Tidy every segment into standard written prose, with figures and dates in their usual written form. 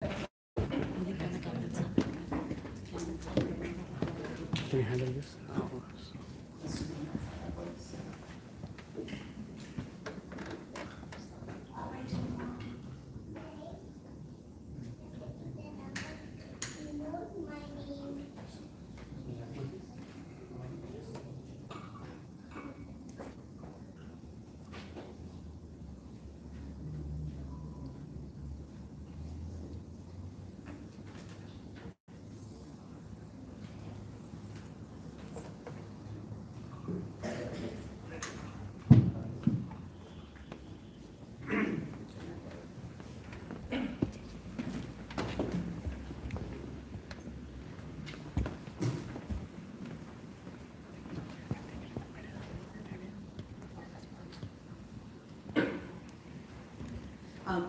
Can you handle this?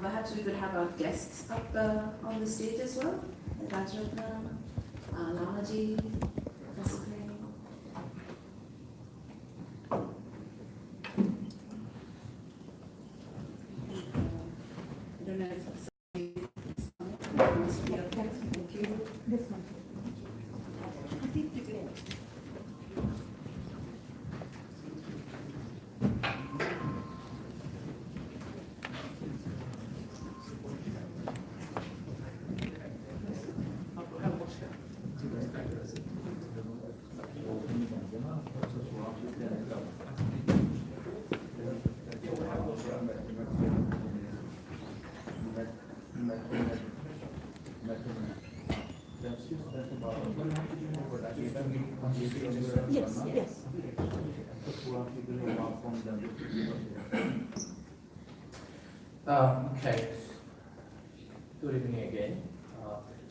Perhaps we could have our guests up on the stage as well. Rajratna, Lamaji, Professor Crane. I don't know if somebody must be up there. Thank you. This one. I think you can. Yes, yes. Okay. Good evening again.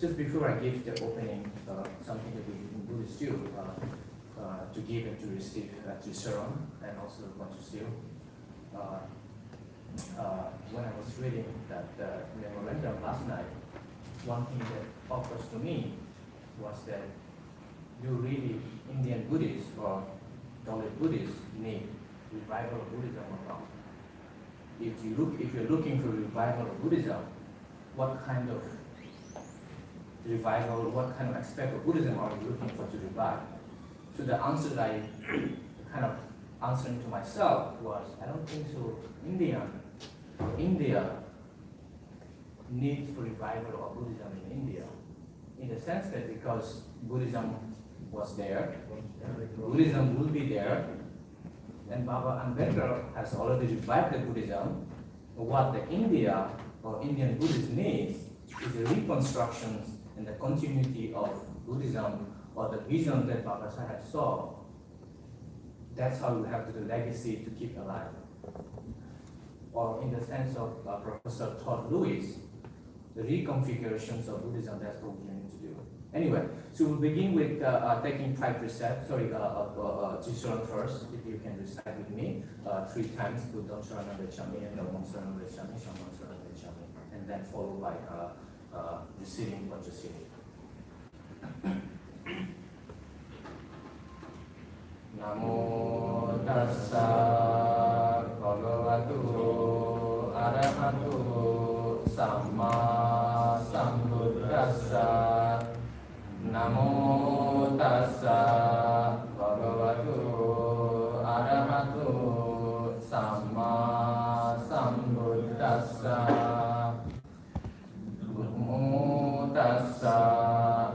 Just before I give the opening, something that we in Buddhist do, to give and to receive, to serve, and also what to steal. When I was reading that memorandum last night, one thing that occurs to me was that do really Indian Buddhists or Dalit Buddhists need revival of Buddhism or not? If you're looking for revival of Buddhism, what kind of revival, what kind of aspect of Buddhism are you looking for to revive? So the answer that I kind of answering to myself was, I don't think so. India needs for revival of Buddhism in India, in the sense that because Buddhism was there, Buddhism will be there, and Baba Ambedkar has already revived the Buddhism. What the India or Indian Buddhist needs is a reconstruction and the continuity of Buddhism or the vision that Baba Sahib saw. That's how we have the legacy to keep alive. Or in the sense of Professor Todd Lewis, the reconfigurations of Buddhism, that's what we need to do. Anyway, so we'll begin with taking 5 precepts, Jisharan first, if you can recite with me 3 times, Buddham Sharanam Gacchami, and Dhammam Sharanam Gacchami, Sangham Sharanam Gacchami, and then followed by receiving what you see. Namo tassa bhagavato arahato samma sambuddhassa. Namo tassa bhagavato arahato samma sambuddhassa. Namo tassa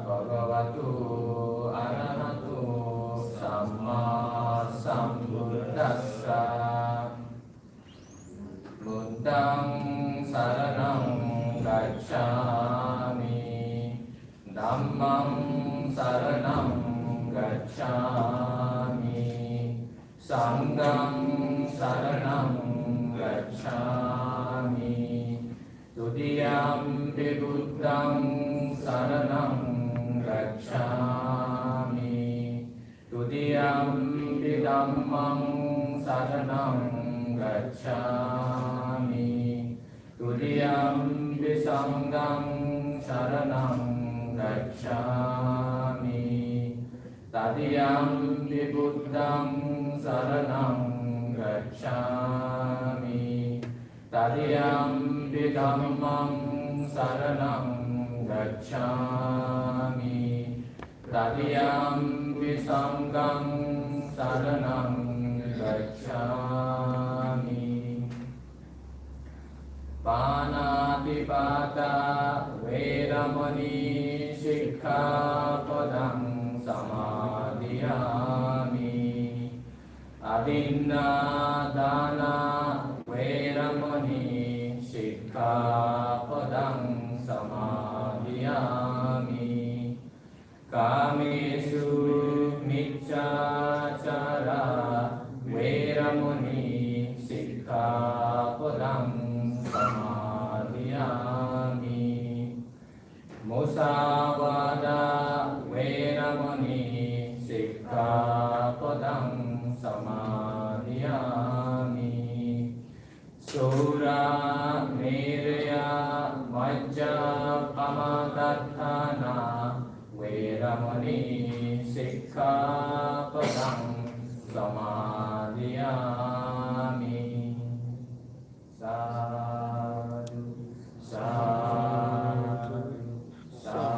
bhagavato arahato samma sambuddhassa. Buddhang saranam gacchami, Dhammam saranam gacchami, Sangham saranam gacchami, Tudiyampi Buddham saranam gacchami, Tudiyampi Dhammam saranam gacchami, Tudiyampi Sangham saranam gacchami, Tadiyampi Buddham saranam gacchami, Tadiyampi Dhammam saranam gacchami Tadiyampi sangham saranam gacchami Panatipata Veramani Sikkhapadam Samadhiyami Adinadana Veramani Sikkhapadam Samadhiyami Kamesu Micchachara Veramani Sikkhapadam Samadhiyami Musavada Veramani Sikkhapadam Samadhiyami Sura Mereya Majja Pamadathana Veramani Sikkhapadam Samadhiyami Sadhu, sadhu, sadhu.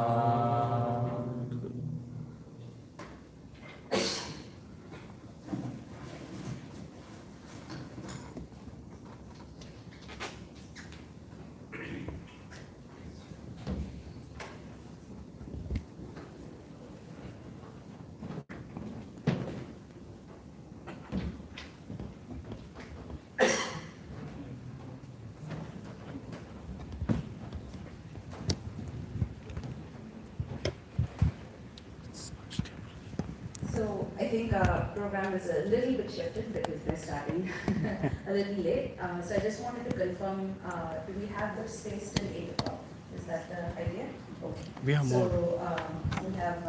So I think our program is a little bit shifted because we're starting a little late. So I just wanted to confirm, do we have the space till 8 o'clock? Is that the idea? Okay. We have more. So we have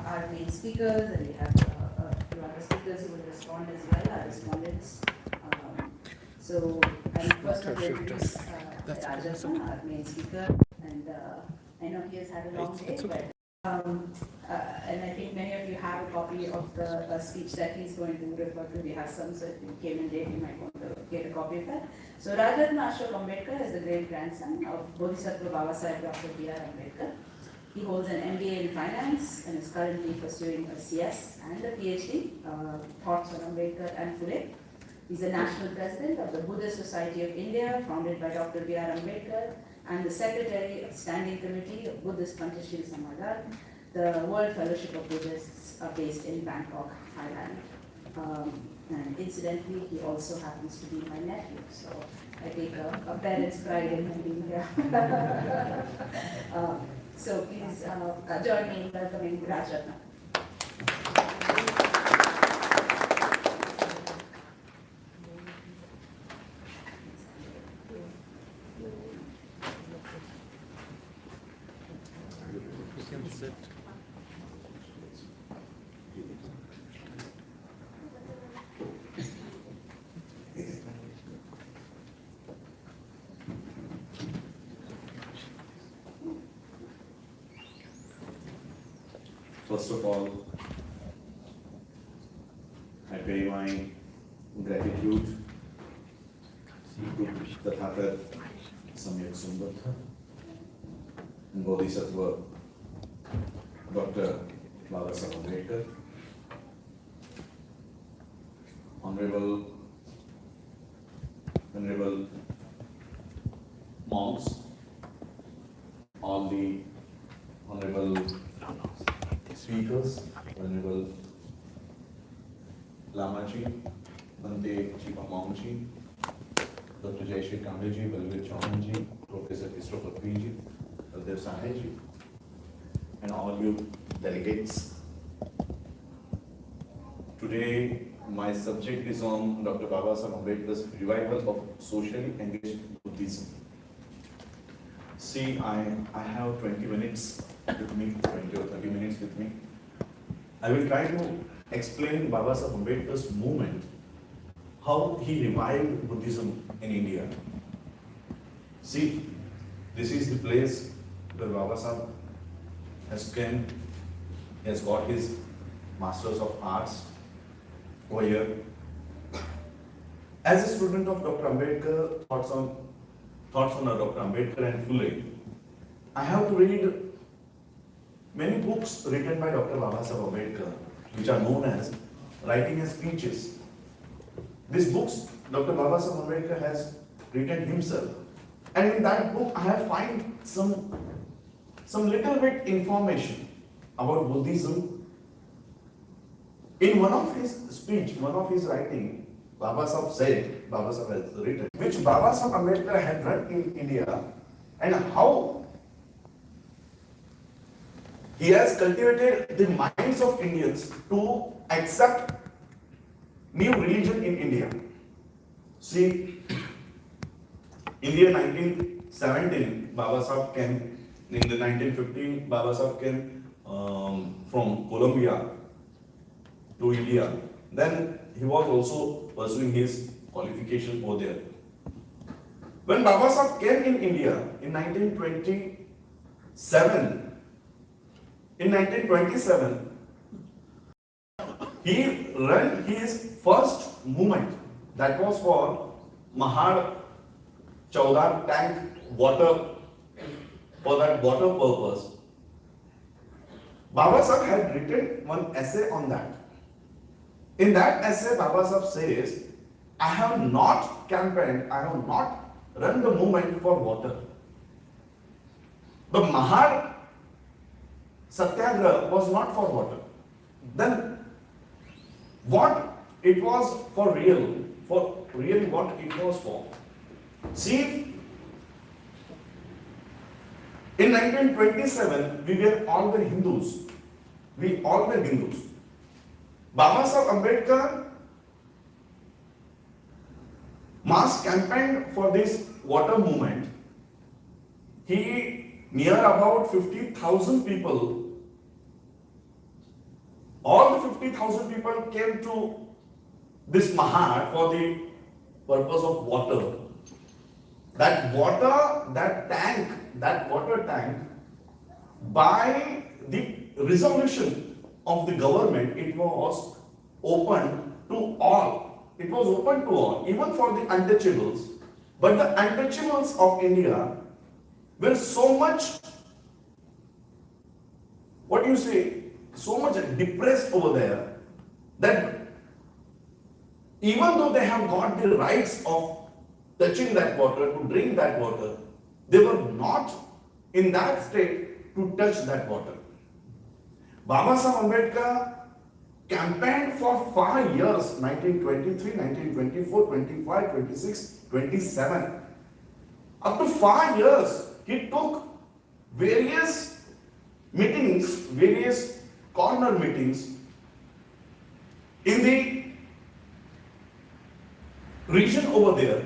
our main speakers and we have a few other speakers who will respond as well, our respondents. So I'm first going to introduce Rajratna, our main speaker. And I know he has had a long day, but and I think many of you have a copy of the speech that he's going to refer to. We have some, so if you came in late, you might want to get a copy of that. So Rajratna Ambedkar is the great grandson of Bodhisattva Baba Sahib Dr. B.R. Ambedkar. He holds an MBA in finance and is currently pursuing a CS and a PhD, thoughts on Ambedkar and Phule. He's the national president of the Buddhist Society of India, founded by Dr. B.R. Ambedkar, and the secretary of Standing Committee of Buddhist Pantashil Samajan, the World Fellowship of Buddhists based in Bangkok, Thailand. And incidentally, he also happens to be my nephew, so I take a parent's pride in him being here. So please join me in welcoming Rajratna. First of all, I pay my gratitude to Tathagat Samyak Sundar and Bodhisattva Dr. Baba Sahib Ambedkar, Honorable monks, all the honorable speakers, Honorable Lamaji, Bante Chief Amongji, Dr. Jayshree Kamleji, Balwir Chauhanji, Professor Christopher Piji, Baldev Sahaji, and all you delegates. Today, my subject is on Dr. Baba Sahib Ambedkar's revival of socially engaged Buddhism. See, I have 20 minutes with me, 20 or 30 minutes with me. I will try to explain Baba Sahib Ambedkar's movement, how he revived Buddhism in India. See, this is the place where Baba Sahib has come, he has got his Masters of Arts over here. As a student of Dr. Ambedkar, thoughts on Dr. Ambedkar and Phule, I have to read many books written by Dr. Babasaheb Ambedkar, which are known as writing as speeches. These books Dr. Babasaheb Ambedkar has written himself. And in that book, I have find some little bit information about Buddhism. In one of his speech, one of his writing, Babasaheb has written, which Babasaheb Ambedkar had run in India, and how he has cultivated the minds of Indians to accept new religion in India. See, in the year 1917, Babasaheb came, in the 1915, Babasaheb came from Colombia to India. Then he was also pursuing his qualification over there. When Babasaheb came in India in 1927, he ran his first movement, that was for Mahar 14 tank water, for that water purpose. Babasaheb had written one essay on that. In that essay, Babasaheb says, I have not campaigned, I have not run the movement for water. The Mahar Satyagraha was not for water. Then what it was for really what it was for. See, in 1927, we were all the Hindus. We all were Hindus. Babasaheb Ambedkar mass campaigned for this water movement. He, near about 50,000 people, all the 50,000 people came to this Mahar for the purpose of water. That water, that water tank, by the resolution of the government, it was open to all. It was open to all, even for the untouchables. But the untouchables of India were so much, what do you say, so much depressed over there, that even though they have got the rights of touching that water, to drink that water, they were not in that state to touch that water. Babasaheb Ambedkar campaigned for 5 years, 1923, 1924, 25, 26, 27. Up to 5 years, he took various meetings, various corner meetings in the region over there,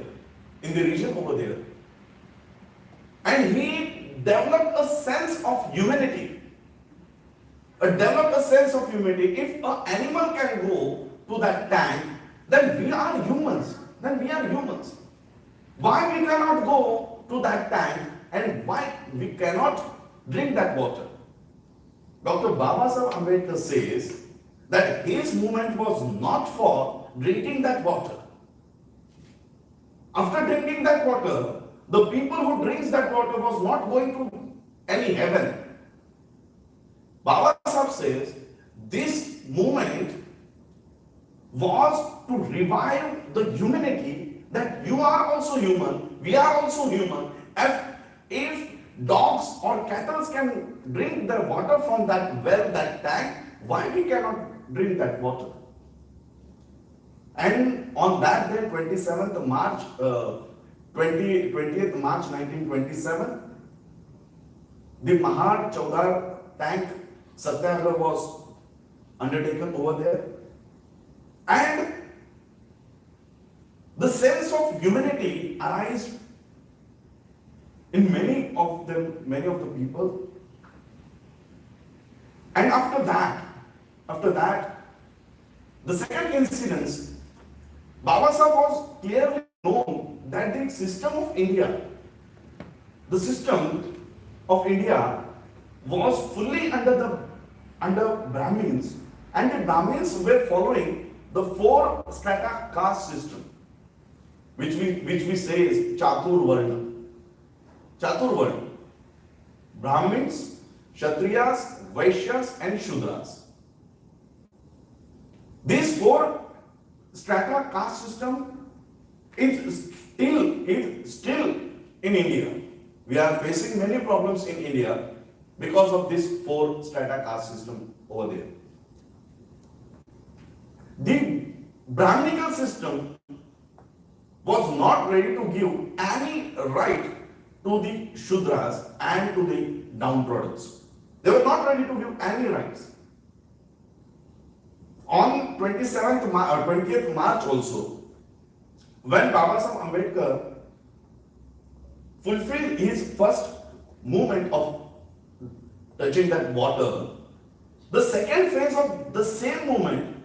and he developed a sense of humanity. If an animal can go to that tank, then we are humans. Why we cannot go to that tank, and why we cannot drink that water? Dr. Babasaheb Ambedkar says that his movement was not for drinking that water. After drinking that water, the people who drinks that water was not going to any heaven. Babasaheb says this movement was to revive the humanity, that you are also human, we are also human. If dogs or cattle can drink the water from that well, that tank, why we cannot drink that water? And on that day, 20th March 1927, the Mahar 14 tank Satyagraha was undertaken over there. And the sense of humanity arised in many of the people. And after that, the second incident, Babasaheb was clearly known that the system of India was fully under Brahmins, and the Brahmins were following the 4 strata caste system, which we say is Chatur Varna. Brahmins, Kshatriyas, Vaishyas and Shudras. These four strata caste system is still in India. We are facing many problems in India because of this four strata caste system over there. The Brahminical system was not ready to give any right to the Shudras and to the downtrodden. They were not ready to give any rights. On 20th March also, when Baba Saheb Ambedkar fulfilled his first movement of touching that water, the second phase of the same movement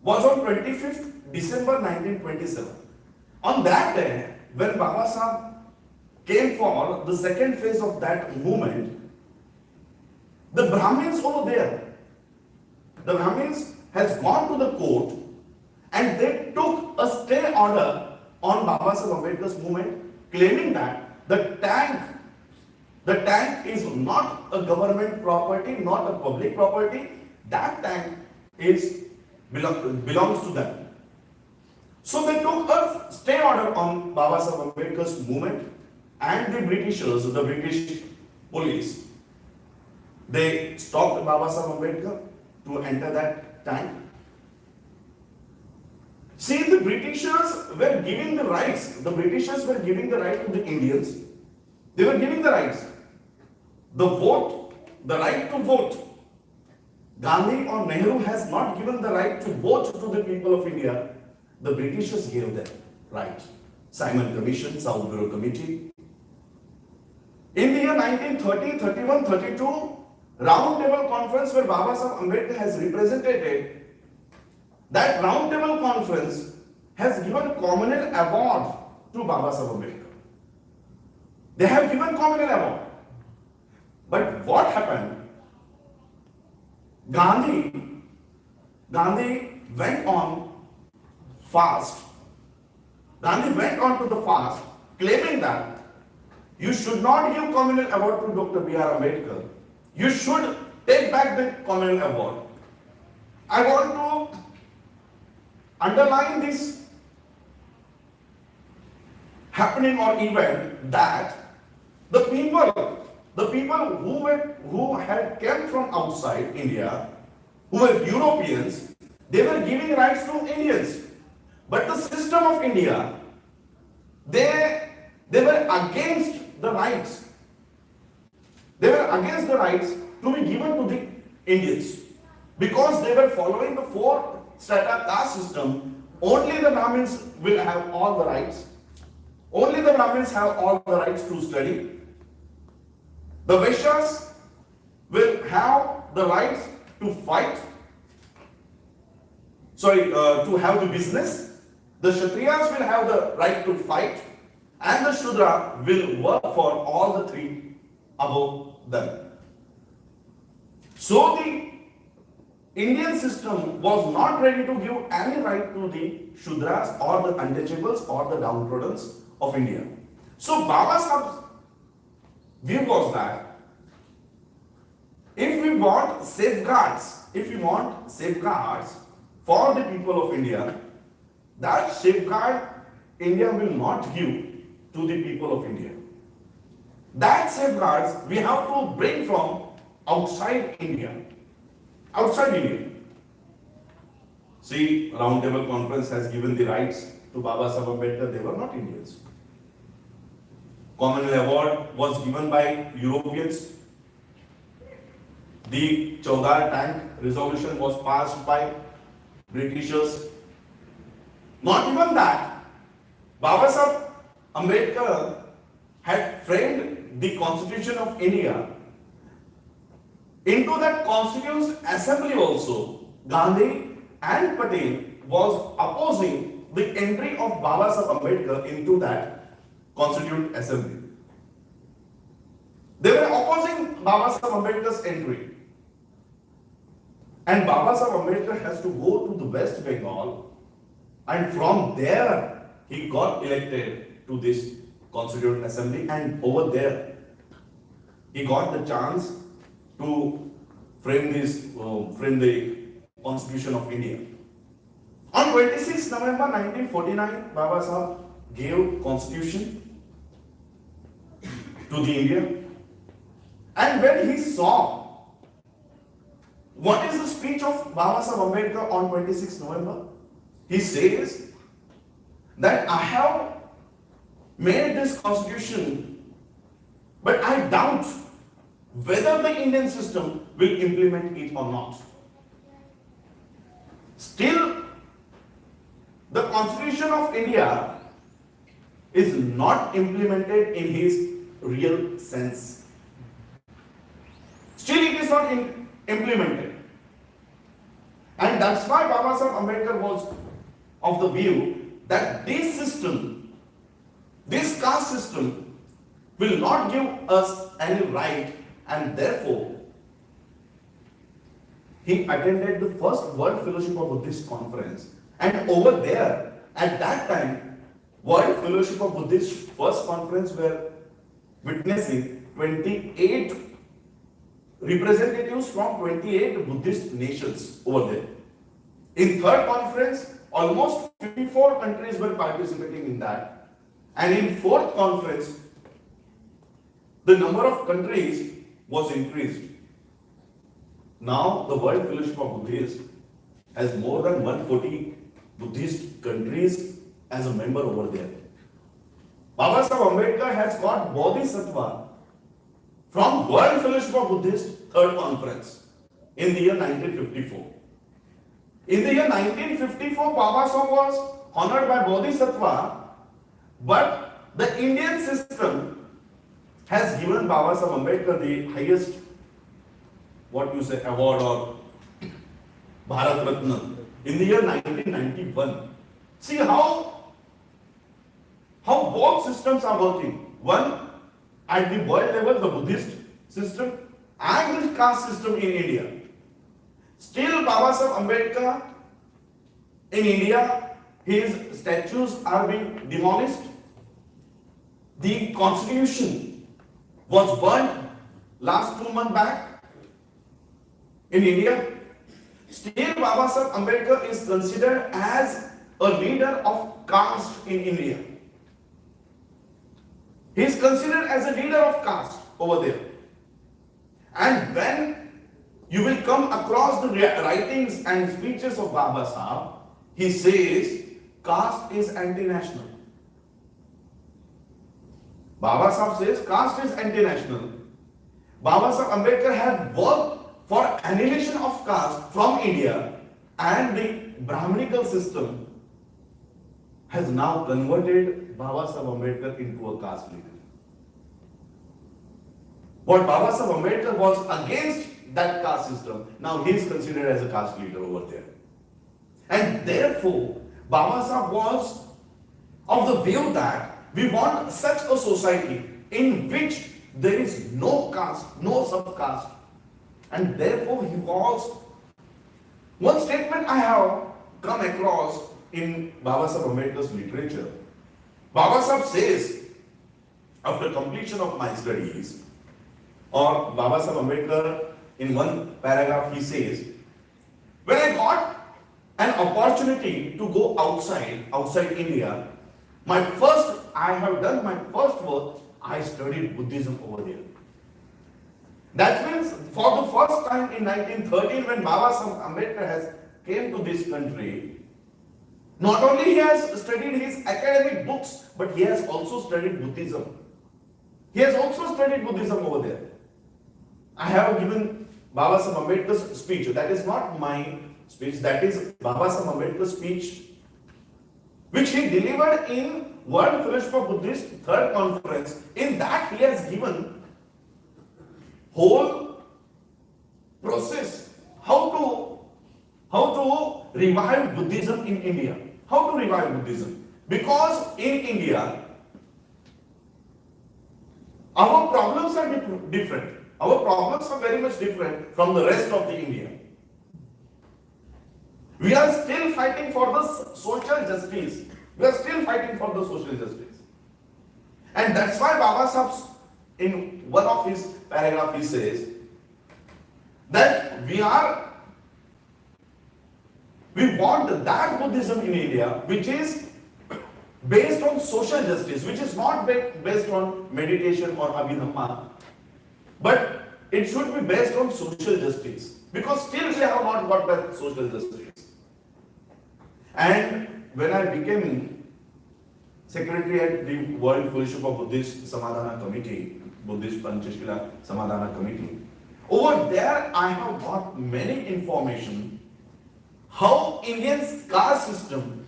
was on 25th December 1927. On that day, when Baba Saheb came for the second phase of that movement, the Brahmins over there, the Brahmins has gone to the court and they took a stay order on Baba Saheb Ambedkar's movement, claiming that the tank is not a government property, not a public property. That tank belongs to them. So they took a stay order on Baba Saheb Ambedkar's movement, and the Britishers, the British police, they stopped Baba Saheb Ambedkar to enter that tank. See, the Britishers were giving the rights. The Britishers were giving the right to the Indians. They were giving the rights. The vote, the right to vote. Gandhi or Nehru has not given the right to vote to the people of India. The Britishers gave them right. Simon Commission, South Bureau Committee. In the year 1930, 31, 32, Round Table Conference where Baba Saheb Ambedkar has represented, that Round Table Conference has given Communal Award to Baba Saheb Ambedkar. They have given Communal Award. But what happened? Gandhi went on fast. Gandhi went on to the fast, claiming that you should not give Communal Award to Dr. B.R. Ambedkar. You should take back the Communal Award. I want to underline this happening or event that the people who had came from outside India, who were Europeans, they were giving rights to Indians. But the system of India, they were against the rights. They were against the rights to be given to the Indians. Because they were following the four strata caste system, only the Brahmins will have all the rights. Only the Brahmins have all the rights to study. The Vaishyas will have the rights to fight. To have the business. The Kshatriyas will have the right to fight. And the Shudra will work for all the three above them. So the Indian system was not ready to give any right to the Shudras or the untouchables or the downtrodden of India. So Baba Saheb's view was that if we want safeguards for the people of India, that safeguard India will not give to the people of India. That safeguards we have to bring from outside India. Outside India. See, Round Table Conference has given the rights to Baba Saheb Ambedkar. They were not Indians. Communal Award was given by Europeans. The Chaudhar Tank resolution was passed by Britishers. Not even that. Baba Saheb Ambedkar had framed the Constitution of India. Into that Constituent Assembly also, Gandhi and Patel was opposing the entry of Baba Saheb Ambedkar into that Constituent Assembly. They were opposing Baba Saheb Ambedkar's entry. And Baba Saheb Ambedkar has to go to the West Bengal, and from there he got elected to this Constituent Assembly, and over there he got the chance to frame the Constitution of India. On 26 November 1949, Baba Sahib gave Constitution to the India. And when he saw what is the speech of Baba Sahib Ambedkar on 26 November, he says that I have made this Constitution, but I doubt whether the Indian system will implement it or not. Still, the Constitution of India is not implemented in his real sense. Still, it is not implemented. And that's why Baba Sahib Ambedkar was of the view that this system, this caste system, will not give us any right, and therefore he attended the first World Fellowship of Buddhist Conference. And over there, at that time, World Fellowship of Buddhist first conference were witnessing 28 representatives from 28 Buddhist nations over there. In third conference, almost 54 countries were participating in that. And in fourth conference, the number of countries was increased. Now, the World Fellowship of Buddhists has more than 140 Buddhist countries as a member over there. Baba Sahib Ambedkar has got Bodhisattva from World Fellowship of Buddhists third conference in the year 1954. In the year 1954, Baba Sahib was honored by Bodhisattva, but the Indian system has given Baba Sahib Ambedkar the highest, award or Rajratna in the year 1991. See how both systems are working. One at the world level, the Buddhist system, and the caste system in India. Still, Baba Sahib Ambedkar in India, his statues are being demolished. The Constitution was burnt last 2 months back in India. Still, Baba Sahib Ambedkar is considered as a leader of caste in India. He is considered as a leader of caste over there. And when you will come across the writings and speeches of Baba Sahib, he says caste is anti-national. Baba Sahib says caste is anti-national. Baba Sahib Ambedkar had worked for annihilation of caste from India, and the Brahminical system has now converted Baba Sahib Ambedkar into a caste leader. What Baba Sahib Ambedkar was against that caste system, now he is considered as a caste leader over there. And therefore, Baba Sahib was of the view that we want such a society in which there is no caste, no subcaste. And therefore, he was. One statement I have come across in Baba Sahib Ambedkar's literature. Baba Sahib says, after completion of my studies, or Baba Sahib Ambedkar in one paragraph he says, when I got an opportunity to go outside India, I have done my first work, I studied Buddhism over there. That means for the first time in 1913, when Baba Sahib Ambedkar has came to this country, not only he has studied his academic books, but he has also studied Buddhism. He has also studied Buddhism over there. I have given Baba Sahib Ambedkar's speech. That is not my speech. That is Baba Sahib Ambedkar's speech, which he delivered in World Fellowship of Buddhist third conference. In that, he has given whole process how to revive Buddhism in India. How to revive Buddhism? Because in India, our problems are different. Our problems are very much different from the rest of the India. We are still fighting for the social justice. We are still fighting for the social justice. And that's why Baba Sahib, in one of his paragraphs, he says, that we want that Buddhism in India which is based on social justice, which is not based on meditation or abhidhamma, but it should be based on social justice, because still we have not got that social justice. And when I became secretary at the World Fellowship of Buddhist Samadhana Committee, Buddhist Panchashila Samadhana Committee, over there I have got many information how Indian caste system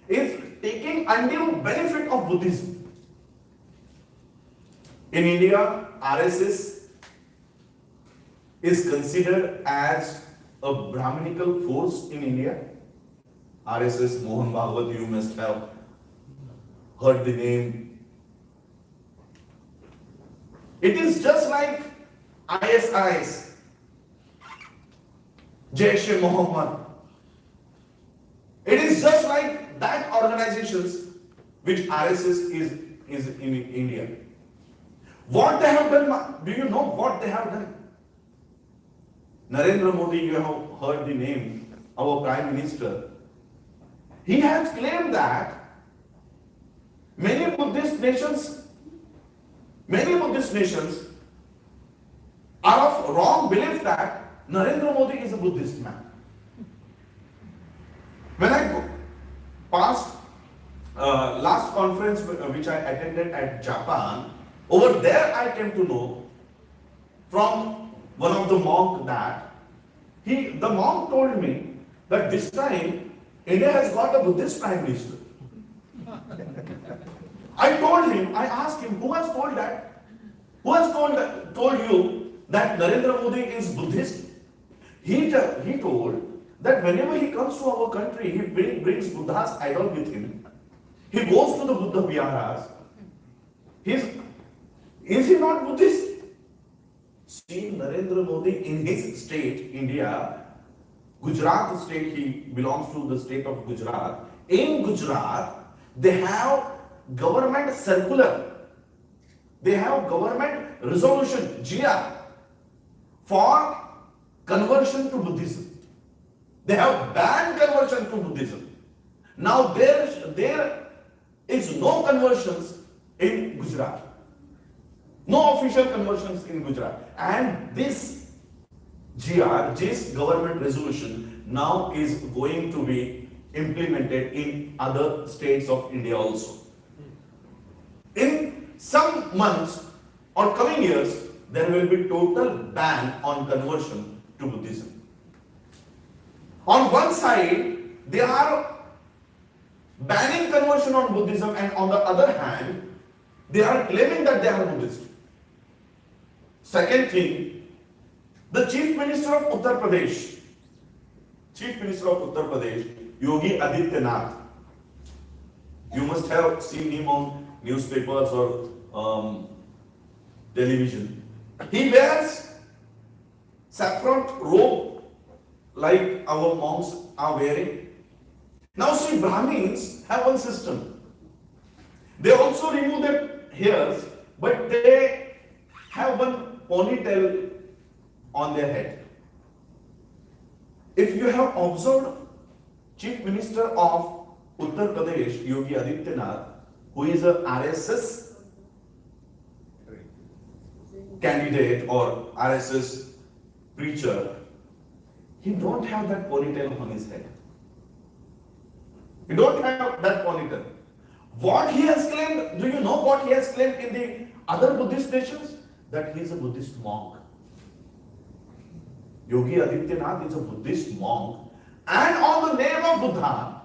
is taking undue benefit of Buddhism. In India, RSS is considered as a Brahminical force in India. RSS, Mohan Bhagwat, you must have heard the name. It is just like ISIS, Jaish-e-Mohammed. It is just like that organizations which RSS is in India. What they have done, do you know what they have done? Narendra Modi, you have heard the name, our Prime Minister. He has claimed that many Buddhist nations are of wrong belief that Narendra Modi is a Buddhist man. When I passed last conference which I attended at Japan, over there I came to know from one of the monk that the monk told me that this time India has got a Buddhist Prime Minister. I asked him, who has told that? Who has told you that Narendra Modi is Buddhist? He told that whenever he comes to our country, he brings Buddha's idol with him. He goes to the Buddha viharas. Is he not Buddhist? See, Narendra Modi in his state, India, Gujarat state, he belongs to the state of Gujarat. In Gujarat, they have government circular. They have government resolution, GR, for conversion to Buddhism. They have banned conversion to Buddhism. Now there is no conversions in Gujarat. No official conversions in Gujarat. And this GR, this government resolution now is going to be implemented in other states of India also. In some months or coming years, there will be total ban on conversion to Buddhism. On one side, they are banning conversion on Buddhism, and on the other hand, they are claiming that they are Buddhist. Second thing, the Chief Minister of Uttar Pradesh, Yogi Adityanath, you must have seen him on newspapers or television. He wears saffron robe like our monks are wearing. Now see, Brahmins have one system. They also remove their hairs, but they have one ponytail on their head. If you have observed Chief Minister of Uttar Pradesh, Yogi Adityanath, who is a RSS candidate or RSS preacher, he don't have that ponytail on his head. He don't have that ponytail. What he has claimed, do you know what he has claimed in the other Buddhist nations? That he is a Buddhist monk. Yogi Adityanath is a Buddhist monk, and on the name of Buddha,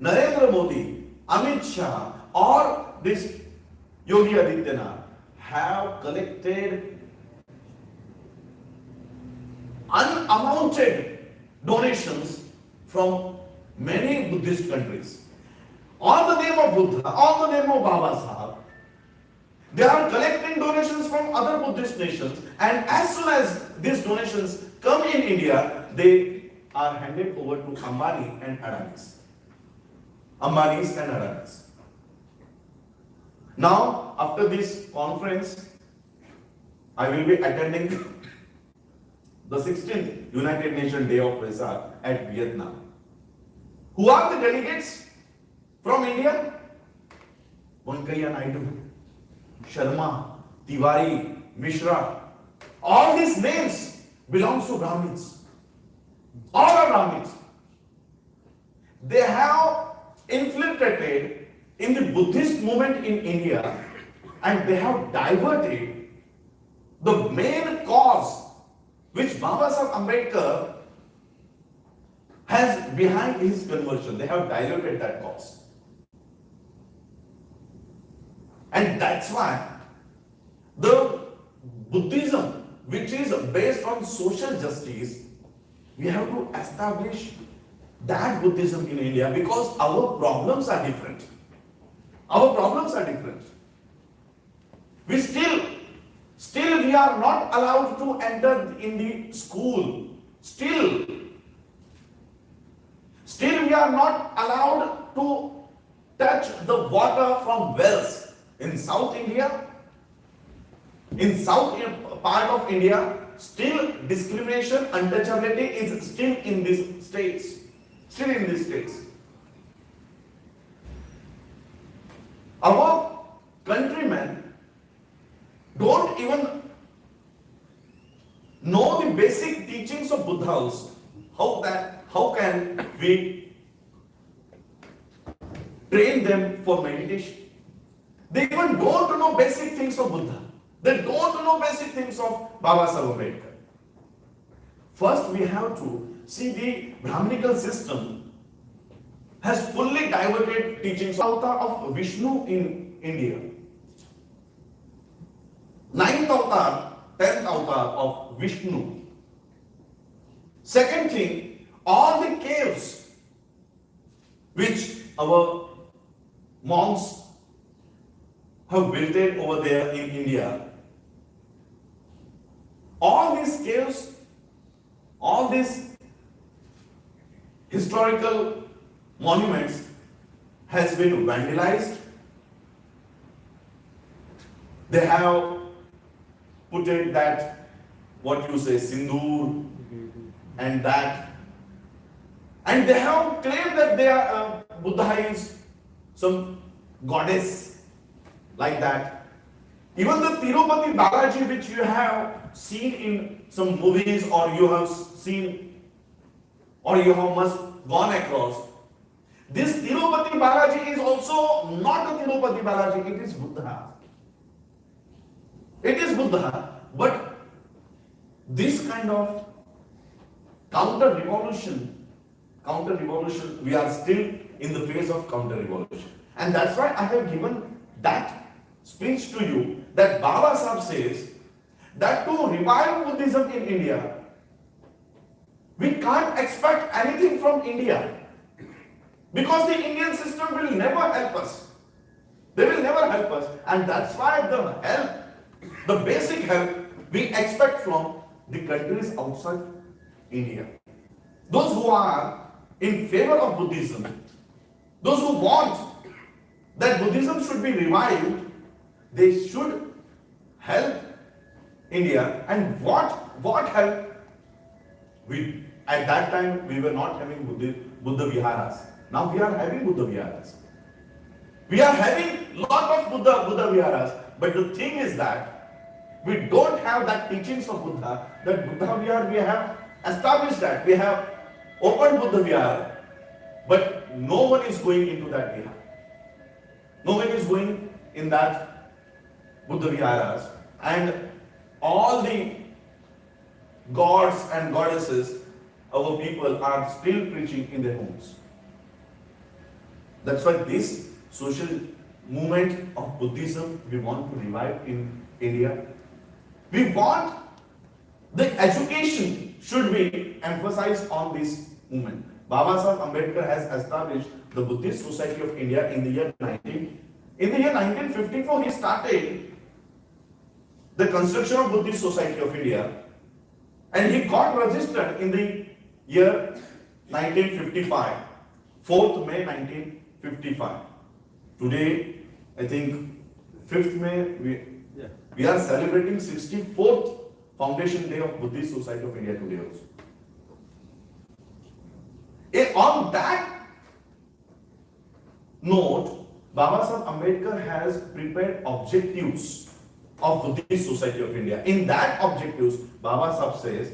Narendra Modi, Amit Shah, or this Yogi Adityanath have collected unamounted donations from many Buddhist countries. On the name of Buddha, on the name of Baba Sahib, they are collecting donations from other Buddhist nations, and as soon as these donations come in India, they are handed over to Ambani and Adanis. Ambanis and Adanis. Now, after this conference, I will be attending the 16th United Nations Day of Vesak at Vietnam. Who are the delegates from India? Venkaiah Naidu, Sharma, Tiwari, Mishra. All these names belong to Brahmins. All are Brahmins. They have infiltrated in the Buddhist movement in India, and they have diverted the main cause which Baba Sahib Ambedkar has behind his conversion. They have diluted that cause. And that's why the Buddhism, which is based on social justice, we have to establish that Buddhism in India, because our problems are different. Our problems are different. We still we are not allowed to enter in the school. Still we are not allowed to touch the water from wells in South India. In South part of India, still discrimination, untouchability is still in these states. Still in these states. Our countrymen don't even know the basic teachings of Buddha's. How can we train them for meditation? They even don't know basic things of Buddha. They don't know basic things of Baba Sahib Ambedkar. First, we have to see the Brahminical system has fully diverted teachings of Vishnu in India. 9th avatar, 10th avatar of Vishnu. Second thing, all the caves which our monks have built it over there in India, all these caves, all these historical monuments has been vandalized. They have put it that, what you say, sindoor and that. And they have claimed that they are, Buddha is some goddess like that. Even the Tirupati Balaji, which you have seen in some movies, or you have seen, or you have must gone across, this Tirupati Balaji is also not a Tirupati Balaji, it is Buddha. It is Buddha, but this kind of counter-revolution, we are still in the phase of counter-revolution. And that's why I have given that speech to you, that Baba Sahib says that to revive Buddhism in India, we can't expect anything from India, because the Indian system will never help us. They will never help us. And that's why the help, the basic help, we expect from the countries outside India. Those who are in favor of Buddhism, those who want that Buddhism should be revived, they should help India. And what help? At that time we were not having Buddha Viharas. Now we are having Buddha Viharas. We are having lot of Buddha Viharas. But the thing is that we don't have that teachings of Buddha. That Buddha Vihar, we have established that. We have opened Buddha Vihar. But no one is going into that Vihar. No one is going in that Buddha Viharas. And all the gods and goddesses, our people are still preaching in their homes. That's why this social movement of Buddhism we want to revive in India. We want the education should be emphasized on this movement. Baba Sahib Ambedkar has established the Buddhist Society of India in the year 1954. He started the construction of Buddhist Society of India, and he got registered in the year 1955, 4th May 1955. Today, I think 5th May, we are celebrating 64th Foundation Day of Buddhist Society of India today also. On that note, Baba Sahib Ambedkar has prepared objectives of Buddhist Society of India. In that objectives, Baba Sahib says,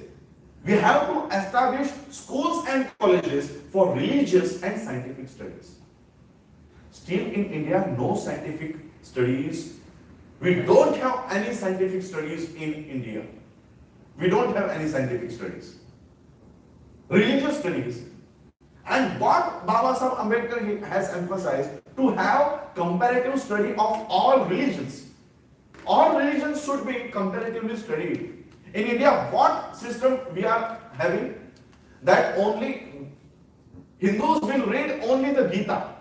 we have to establish schools and colleges for religious and scientific studies. Still in India, no scientific studies. We don't have any scientific studies in India. We don't have any scientific studies. Religious studies. And what Baba Sahib Ambedkar has emphasized, to have comparative study of all religions. All religions should be comparatively studied. In India, what system we are having? That only Hindus will read only the Gita.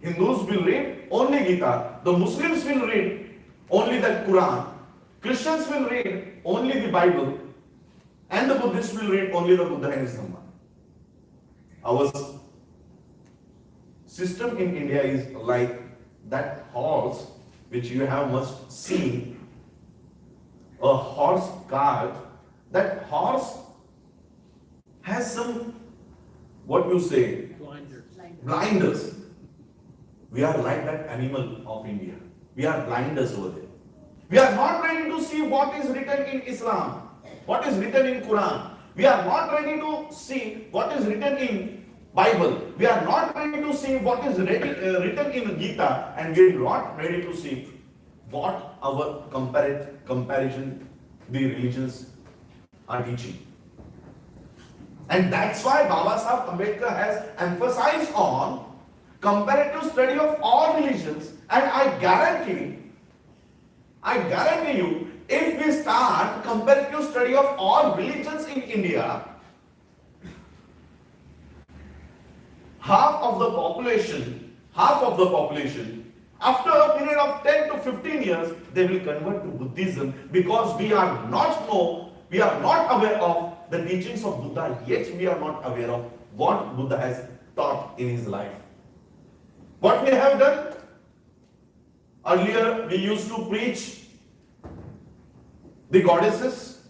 Hindus will read only Gita. The Muslims will read only the Quran. Christians will read only the Bible. And the Buddhists will read only the Buddha and his Dhamma. Our system in India is like that horse which you have must seen. A horse cart. That horse has some, what you say, blinders. We are like that animal of India. We are blinders over there. We are not ready to see what is written in Islam, what is written in Quran. We are not ready to see what is written in Bible. We are not ready to see what is written in Gita, and we are not ready to see what our comparison the religions are teaching. And that's why Baba Sahib Ambedkar has emphasized on comparative study of all religions. And I guarantee you, if we start comparative study of all religions in India, half of the population, after a period of 10 to 15 years, they will convert to Buddhism, because we are not aware of the teachings of Buddha, yet we are not aware of what Buddha has taught in his life. What we have done? Earlier we used to preach the goddesses,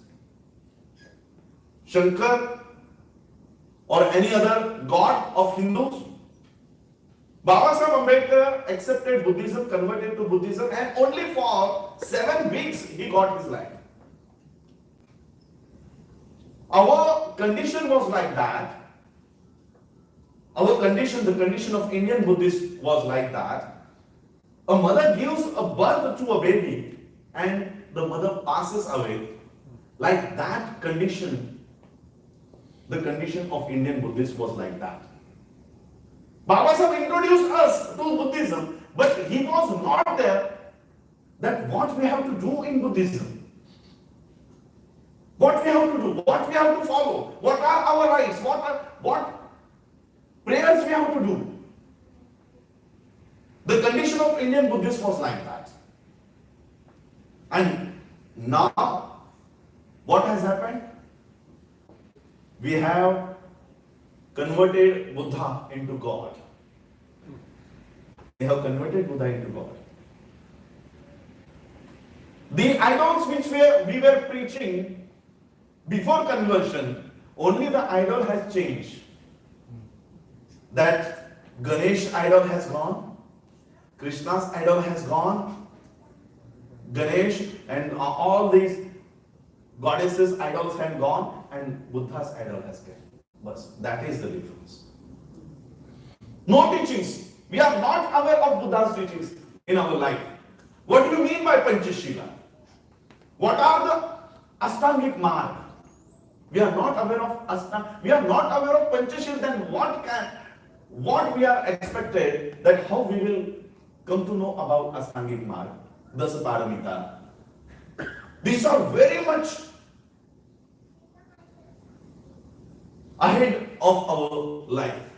Shankar, or any other god of Hindus. Baba Sahib Ambedkar accepted Buddhism, converted to Buddhism, and only for 7 weeks he got his life. Our condition was like that. Our condition, the condition of Indian Buddhists was like that. A mother gives a birth to a baby and the mother passes away. Like that condition, the condition of Indian Buddhists was like that. Baba Sahib introduced us to Buddhism, but he was not there that what we have to do in Buddhism. What we have to do, what we have to follow, what are our rights, what prayers we have to do. The condition of Indian Buddhists was like that. And now, what has happened? We have converted Buddha into God. We have converted Buddha into God. The idols which we were preaching before conversion, only the idol has changed. That Ganesh idol has gone, Krishna's idol has gone, Ganesh and all these goddesses idols have gone, and Buddha's idol has come. But that is the difference. No teachings. We are not aware of Buddha's teachings in our life. What do you mean by Panchashila? What are the Ashtangik Marg? We are not aware of we are not aware of Panchashila, then what we are expected, that how we will come to know about Ashtangik Marg, Dasa Paramita. These are very much ahead of our life.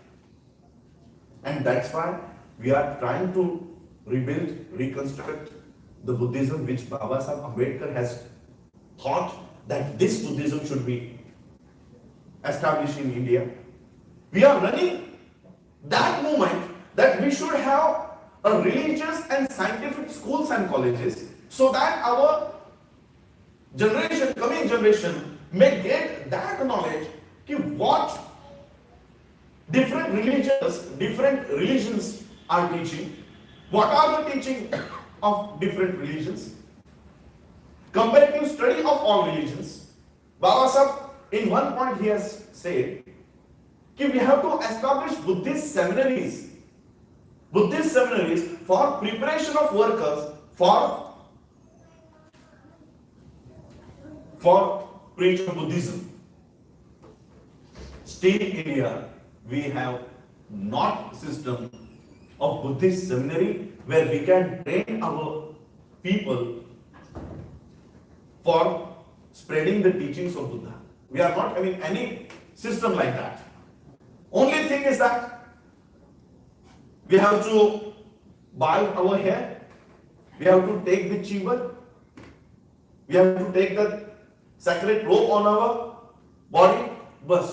And that's why we are trying to rebuild, reconstruct the Buddhism which Baba Sahib Ambedkar has thought that this Buddhism should be established in India. We are running that movement that we should have a religious and scientific schools and colleges, so that our generation, coming generation may get that knowledge कि what different religions are teaching. What are the teaching of different religions? Comparative study of all religions. Baba Sahib, in one point he has said that we have to establish Buddhist seminaries for preparation of workers for preaching Buddhism. Still in India, we have not system of Buddhist seminary where we can train our people for spreading the teachings of Buddha. We are not having any system like that. Only thing is that we have to buy our hair, we have to take the chivar, we have to take the sacred robe on our body, but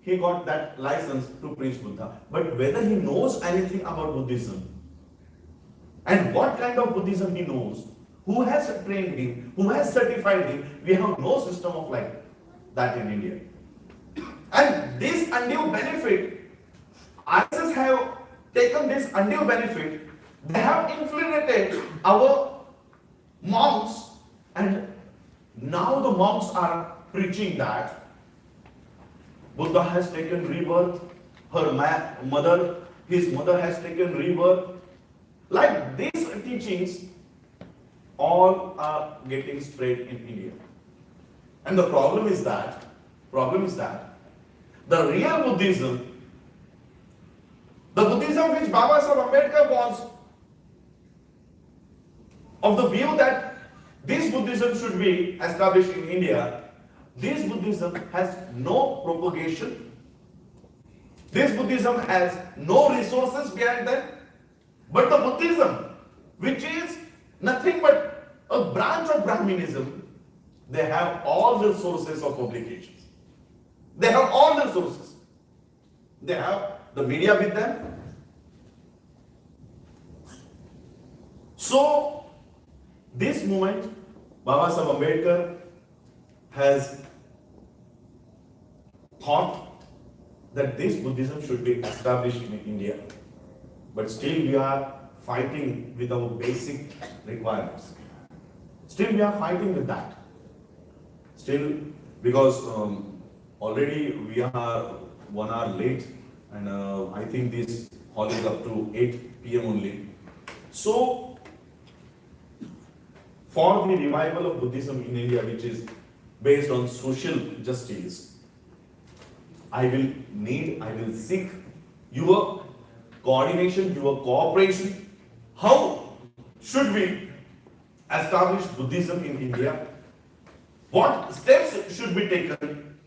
he got that license to preach Buddha. But whether he knows anything about Buddhism and what kind of Buddhism he knows, who has trained him, who has certified him, we have no system of like that in India. And this undue benefit, ISIS have taken this undue benefit, they have infiltrated our monks, and now the monks are preaching that Buddha has taken rebirth, his mother has taken rebirth. Like these teachings all are getting spread in India. And the problem is that the real Buddhism, the Buddhism which Baba Sahib Ambedkar was of the view that this Buddhism should be established in India, this Buddhism has no propagation, this Buddhism has no resources behind them, but the Buddhism, which is nothing but a branch of Brahminism, they have all the sources of publications. They have all the sources. They have the media with them. So, this movement, Baba Sahib Ambedkar has thought that this Buddhism should be established in India. But still we are fighting with our basic requirements. Still we are fighting with that. Still, because already we are 1 hour late, and I think this hall is up to 8 p.m. only. So, for the revival of Buddhism in India, which is based on social justice, I will seek your coordination, your cooperation. How should we establish Buddhism in India? What steps should be taken?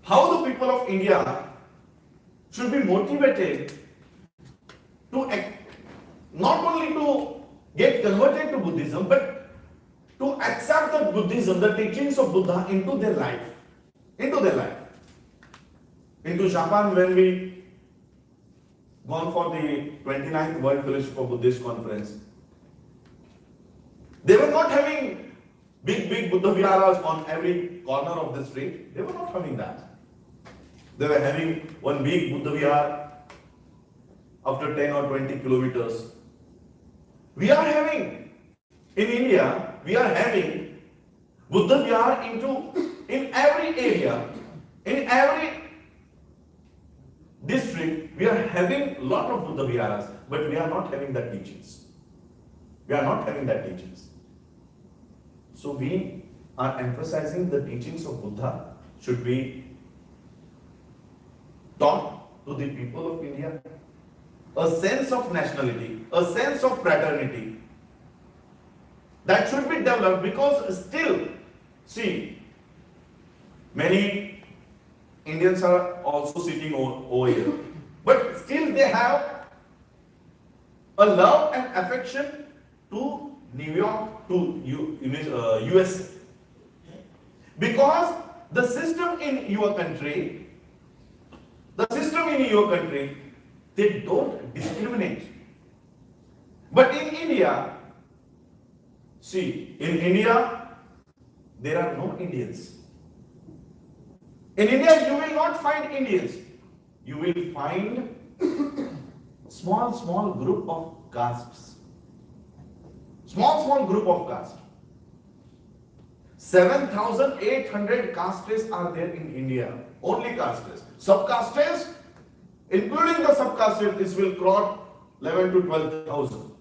How the people of India should be motivated to not only to get converted to Buddhism, but to accept the Buddhism, the teachings of Buddha into their life. Into Japan, when we gone for the 29th World Fellowship of Buddhist Conference, they were not having big Buddha viharas on every corner of the street. They were not having that. They were having one big Buddha vihar after 10 or 20 kilometers. We are having, in India, we are having Buddha vihar in every area, in every district, we are having a lot of Buddha viharas, but we are not having that teachings. So we are emphasizing the teachings of Buddha should be taught to the people of India. A sense of nationality, a sense of fraternity, that should be developed, because still, see, many Indians are also sitting over here, but still they have a love and affection to New York, to US, because the system in your country, they don't discriminate. But in India, see, in India, there are no Indians. In India, you will not find Indians. You will find small group of castes. Small group of castes. 7,800 castes are there in India. Only castes. Subcastes, including the subcastes, this will cross 11 to 12,000.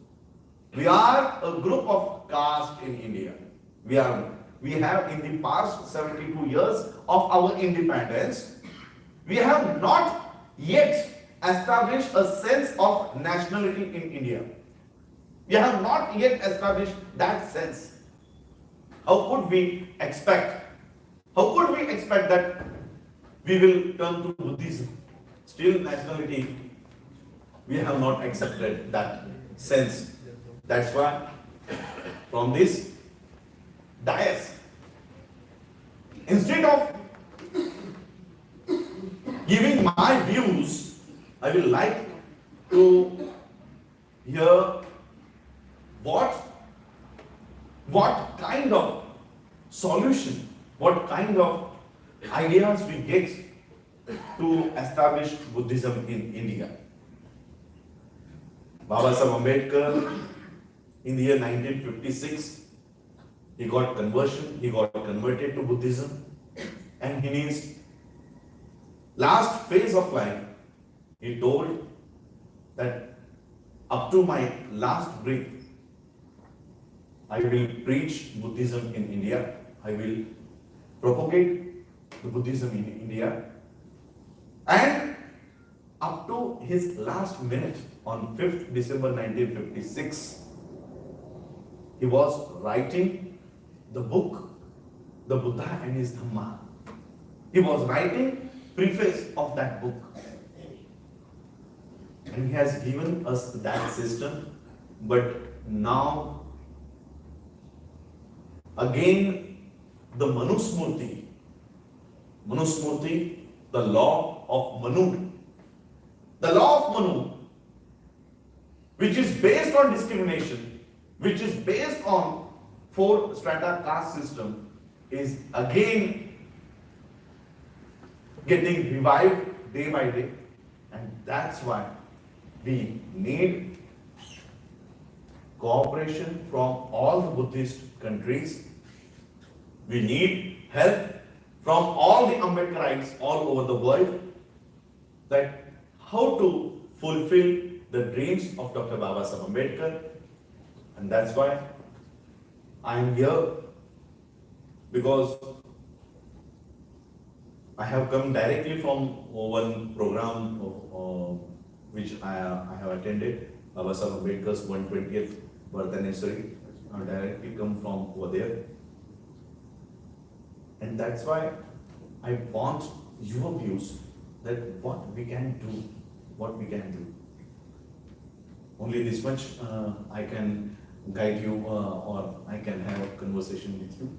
We are a group of castes in India. We have in the past 72 years of our independence, we have not yet established a sense of nationality in India. We have not yet established that sense. How could we expect that we will turn to Buddhism? Still nationality, we have not accepted that sense. That's why from this dais, instead of giving my views, I will like to hear what kind of solution, what kind of ideas we get to establish Buddhism in India. Baba Saheb Ambedkar, in the year 1956, he got converted to Buddhism, and in his last phase of life, he told that up to my last breath, I will preach Buddhism in India. I will propagate the Buddhism in India. And up to his last minute, on 5th December 1956, he was writing the book, The Buddha and His Dhamma. He was writing preface of that book. And he has given us that system, but now again the Manusmurti, the law of Manu, which is based on discrimination, which is based on 4 strata caste system, is again getting revived day by day. And that's why we need cooperation from all the Buddhist countries. We need help from all the Ambedkarites all over the world, that how to fulfill the dreams of Dr. Baba Saheb Ambedkar. And that's why I am here, because I have come directly from one program which I have attended, Baba Saheb Ambedkar's 120th birth anniversary. I have directly come from over there. And that's why I want your views, that what we can do. Only this much I can guide you, or I can have a conversation with you.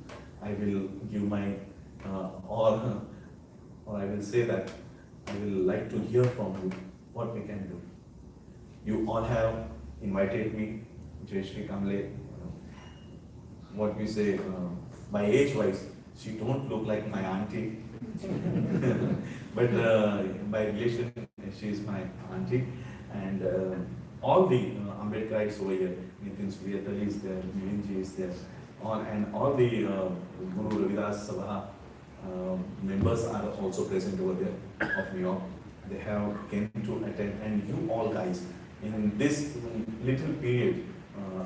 I will give my, or I will say that I will like to hear from you what we can do. You all have invited me, Jai Shri Kamle, what we say, by age wise, she don't look like my auntie, but by relation, she is my auntie. And all the Ambedkarites over here, Nitin Suryatal is there, Milinji is there, and all the Guru Ravidas Sabha members are also present over there of New York. They have came to attend, and you all guys, in this little period,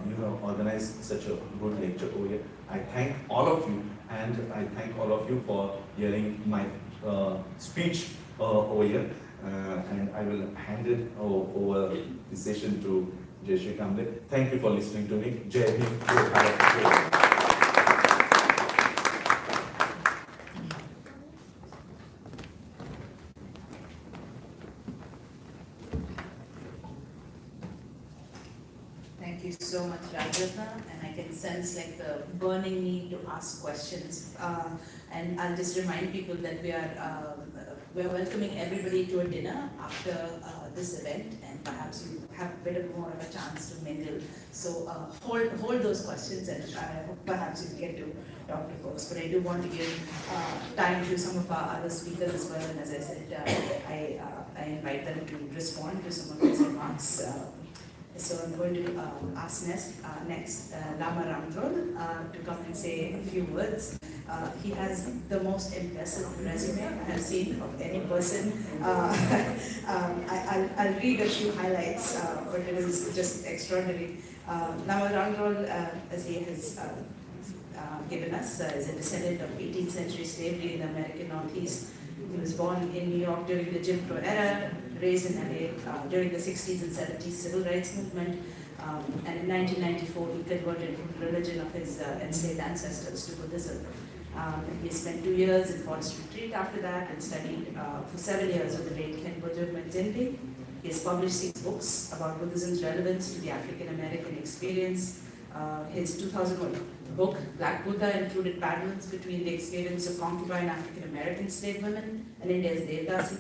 you have organized such a good lecture over here. I thank all of you, and I thank all of you for hearing my speech over here. And I will hand it over the session to Jai Shri Kamle. Thank you for listening to me. Jai Hind, Jai Bharat. Thank you so much, Rajratna, and I can sense like the burning need to ask questions. And I'll just remind people that we are we're welcoming everybody to a dinner after this event, and perhaps you have a bit more of a chance to mingle. So hold those questions, and perhaps you get to talk to folks. But I do want to give time to some of our other speakers as well. And as I said, I invite them to respond to some of his remarks. So I'm going to ask next Lama Ramdrol to come and say a few words. He has the most impressive resume I have seen of any person. I'll read a few highlights, but it was just extraordinary. Lama Ramdrol, as he has given us, is a descendant of 18th century slavery in the American Northeast. He was born in New York during the Jim Crow era, raised in LA during the 60s and 70s civil rights movement, and in 1994 he converted from the religion of his enslaved ancestors to Buddhism. He spent 2 years in forest retreat after that and studied for 7 years with the late Ken Bujurman. He has published 6 books about Buddhism's relevance to the African American experience. His 2001 book, Black Buddha, included parallels between the experience of concubine African American slave women and India's Devdasi.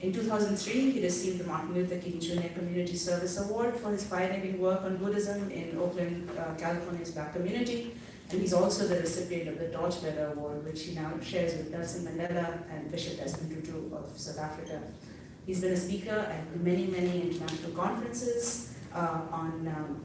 In 2003, he received the Martin Luther King Jr. Community Service Award for his pioneering work on Buddhism in Oakland, California's Black community. And he's also the recipient of the Torchbearer Award, which he now shares with Nelson Mandela and Bishop Desmond Tutu of South Africa. He's been a speaker at many, many international conferences on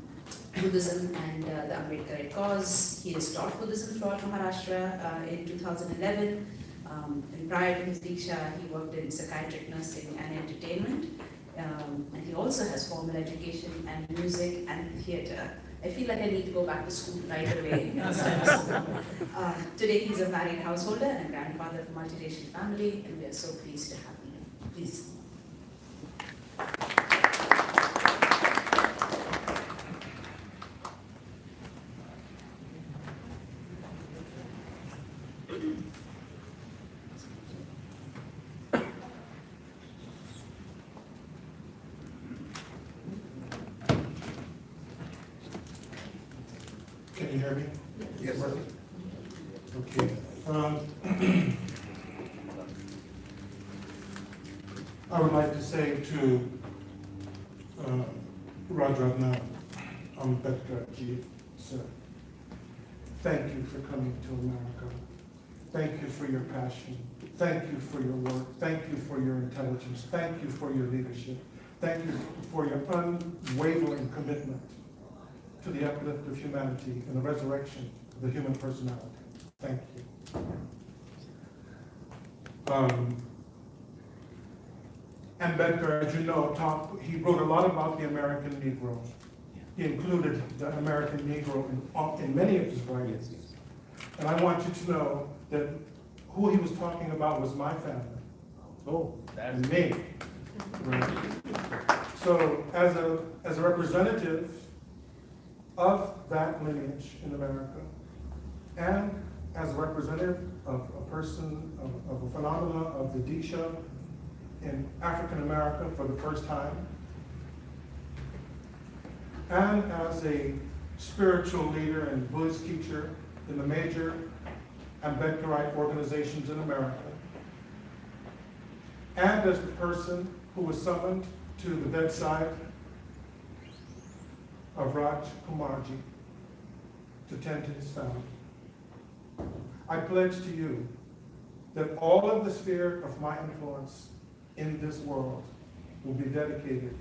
Buddhism and the Ambedkar cause. He has taught Buddhism throughout Maharashtra in 2011. And prior to his Diksha, he worked in psychiatric nursing and entertainment. And he also has formal education and music and theatre. I feel like I need to go back to school right away. Today he's a married householder and grandfather of a multiracial family, and we are so pleased to have him. Please. Can you hear me? Yes. Okay. I would like to say to Rajratna Ambedkar ji, sir, thank you for coming to America. Thank you for your passion. Thank you for your work. Thank you for your intelligence. Thank you for your leadership. Thank you for your unwavering commitment to the uplift of humanity and the resurrection of the human personality. Thank you. Ambedkar, as you know, he wrote a lot about the American Negro. He included the American Negro in many of his writings. And I want you to know that who he was talking about was my family. Oh, And me. Right. So as a representative of that lineage in America, and as a representative of a person, of a phenomena of the Diksha in African America for the first time, and as a spiritual leader and Buddhist teacher in the major Ambedkarite organizations in America, and as the person who was summoned to the bedside of Rajkumarji to tend to his family, I pledge to you that all of the sphere of my influence in this world will be dedicated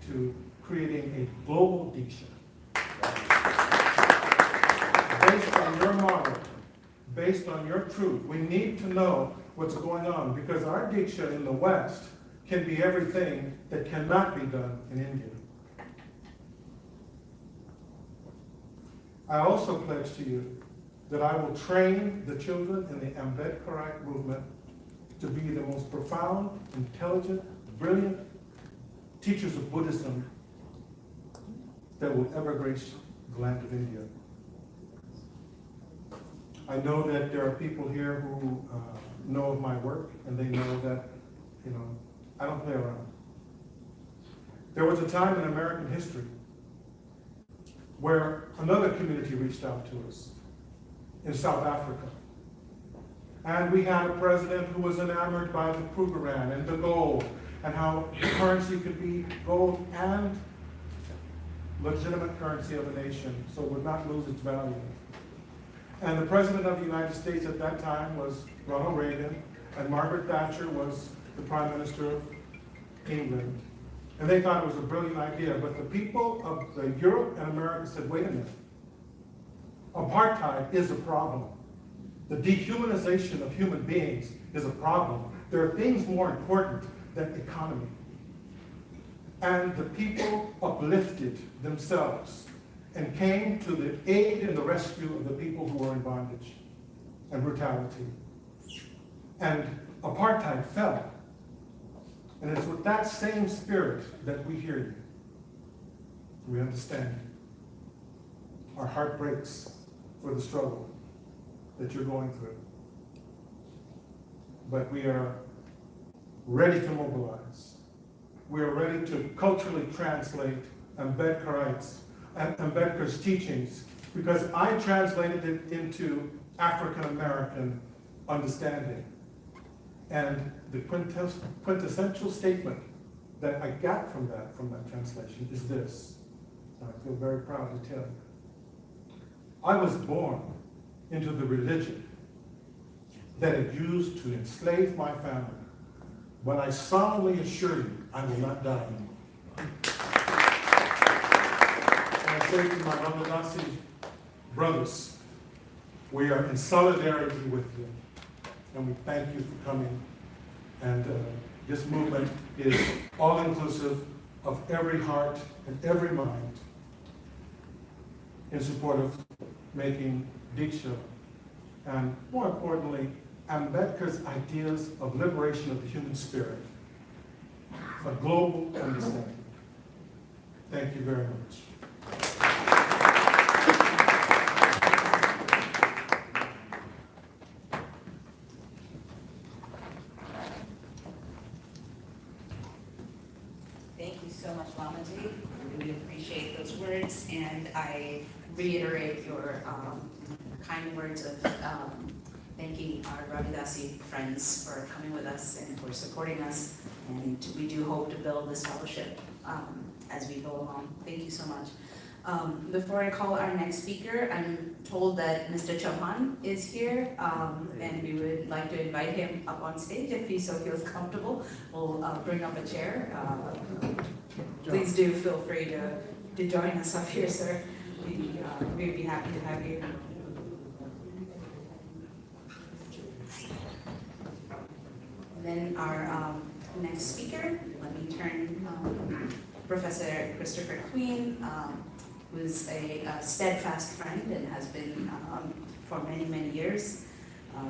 to creating a global Diksha based on your model, based on your truth. We need to know what's going on, because our Diksha in the West can be everything that cannot be done in India. I also pledge to you that I will train the children in the Ambedkarite movement to be the most profound, intelligent, brilliant teachers of Buddhism that will ever grace the land of India. I know that there are people here who know of my work, and they know that, I don't play around. There was a time in American history where another community reached out to us in South Africa. And we had a president who was enamored by the Krugerrand and the gold, and how the currency could be gold and legitimate currency of a nation, so it would not lose its value. And the President of the United States at that time was Ronald Reagan, and Margaret Thatcher was the Prime Minister of England. And they thought it was a brilliant idea, but the people of Europe and America said, wait a minute, apartheid is a problem. The dehumanization of human beings is a problem. There are things more important than economy. And the people uplifted themselves and came to the aid and the rescue of the people who were in bondage and brutality. And apartheid fell. And it's with that same spirit that we hear you. We understand. Our heart breaks for the struggle that you're going through. But we are ready to mobilize. We are ready to culturally translate Ambedkar's teachings, because I translated it into African American understanding. And the quintessential statement that I got from that translation is this, and I feel very proud to tell you. I was born into the religion that it used to enslave my family, but I solemnly assure you, I will not die anymore. And I say to my Rajratna brothers, we are in solidarity with you, and we thank you for coming. And this movement is all-inclusive of every heart and every mind in support of making Diksha, and more importantly, Ambedkar's ideas of liberation of the human spirit, a global understanding. Thank you very much. Thank you so much, Lamaji. I really appreciate those words, and I reiterate your kind words of thanking our Ravidasi friends for coming with us and for supporting us. And we do hope to build this fellowship as we go along. Thank you so much. Before I call our next speaker, I'm told that Mr. Chauhan is here, and we would like to invite him up on stage if he so feels comfortable. We'll bring up a chair. Please do feel free to join us up here, sir. We'd be happy to have you. Then our next speaker, let me turn Professor Christopher Queen, who's a steadfast friend and has been for many, many years.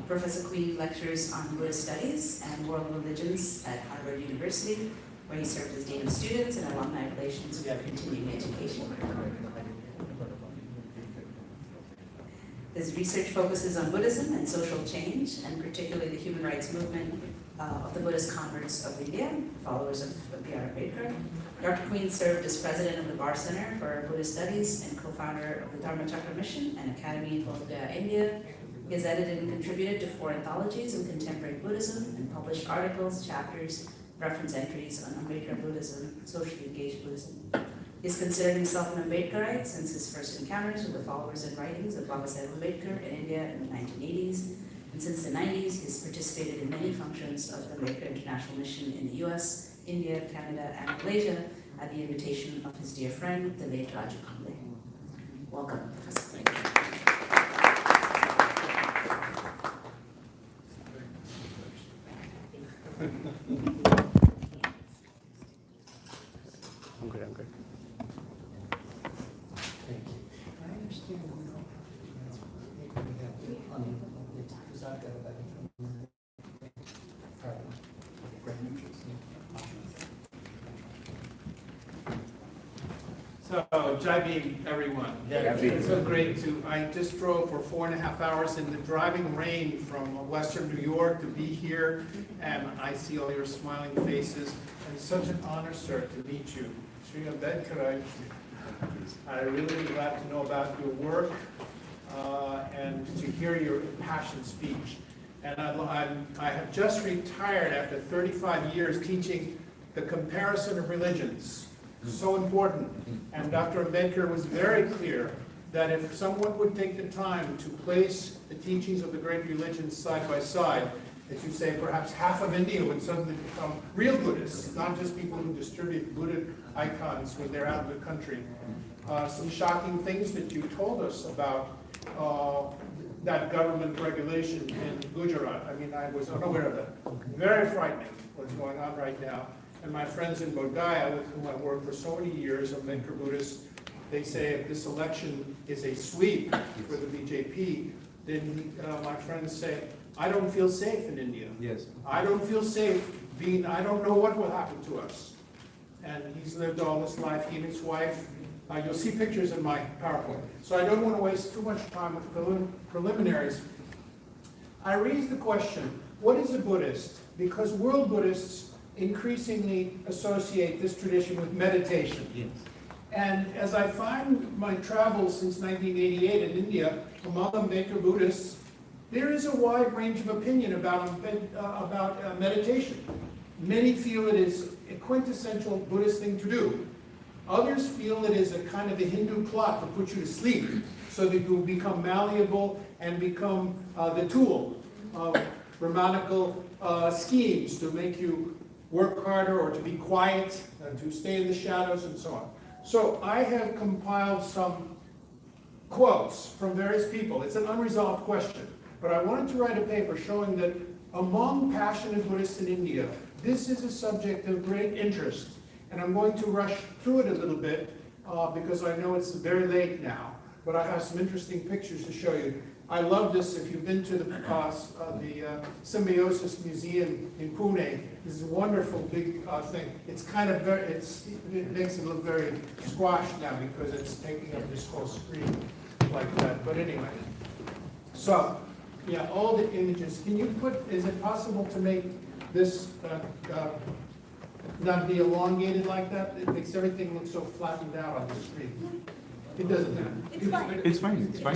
Professor Queen lectures on Buddhist studies and world religions at Harvard University, where he served as Dean of Students and Alumni Relations for continuing education. His research focuses on Buddhism and social change, and particularly the human rights movement of the Buddhist converts of India, followers of B.R. Ambedkar. Dr. Queen served as president of the Bar Center for Buddhist Studies and co-founder of the Dharmachakra Mission and Academy in Bodh Gaya, India. He has edited and contributed to 4 anthologies in contemporary Buddhism and published articles, chapters, reference entries on Ambedkar Buddhism, socially engaged Buddhism. He has considered himself an Ambedkarite since his first encounters with the followers and writings of Baba Saheb Ambedkar in India in the 1980s. And since the 90s, he has participated in many functions of the Ambedkar International Mission in the US, India, Canada, and Malaysia at the invitation of his dear friend, the late Rajratna. Welcome, Professor Queen. I'm good, I'm good. So, Jai Bhim, everyone. It's so great I just drove for 4.5 hours in the driving rain from Western New York to be here, and I see all your smiling faces. And it's such an honor, sir, to meet you. Sri Ambedkar, I really glad to know about your work and to hear your impassioned speech. And I have just retired after 35 years teaching the comparison of religions. So important. And Dr. Ambedkar was very clear that if someone would take the time to place the teachings of the great religions side by side, as you say, perhaps half of India would suddenly become real Buddhists, not just people who distribute Buddha icons when they're out of the country. Some shocking things that you told us about that government regulation in Gujarat. I mean, I was unaware of that. Very frightening what's going on right now. And my friends in Bodh Gaya, with whom I worked for so many years, Ambedkar Buddhists, they say if this election is a sweep for the BJP, then my friends say, I don't feel safe in India. Yes. I don't feel safe I don't know what will happen to us. And he's lived all his life, he and his wife. You'll see pictures in my PowerPoint. So I don't want to waste too much time with preliminaries. I raised the question, what is a Buddhist? Because world Buddhists increasingly associate this tradition with meditation. Yes. And as I find my travels since 1988 in India, among Ambedkar Buddhists, there is a wide range of opinion about meditation. Many feel it is a quintessential Buddhist thing to do. Others feel it is a kind of a Hindu plot to put you to sleep so that you will become malleable and become the tool of Brahmanical schemes to make you work harder or to be quiet, to stay in the shadows and so on. So I have compiled some quotes from various people. It's an unresolved question, but I wanted to write a paper showing that among passionate Buddhists in India, this is a subject of great interest. And I'm going to rush through it a little bit because I know it's very late now, but I have some interesting pictures to show you. I love this. If you've been to the Symbiosis Museum in Pune, this is a wonderful big thing. It's kind of it makes it look very squashed now because it's taking up this whole screen like that. But anyway, so yeah, all the images. Can you is it possible to make this not be elongated like that? It makes everything look so flattened out on the screen. It doesn't matter. It's fine. It's fine, it's fine.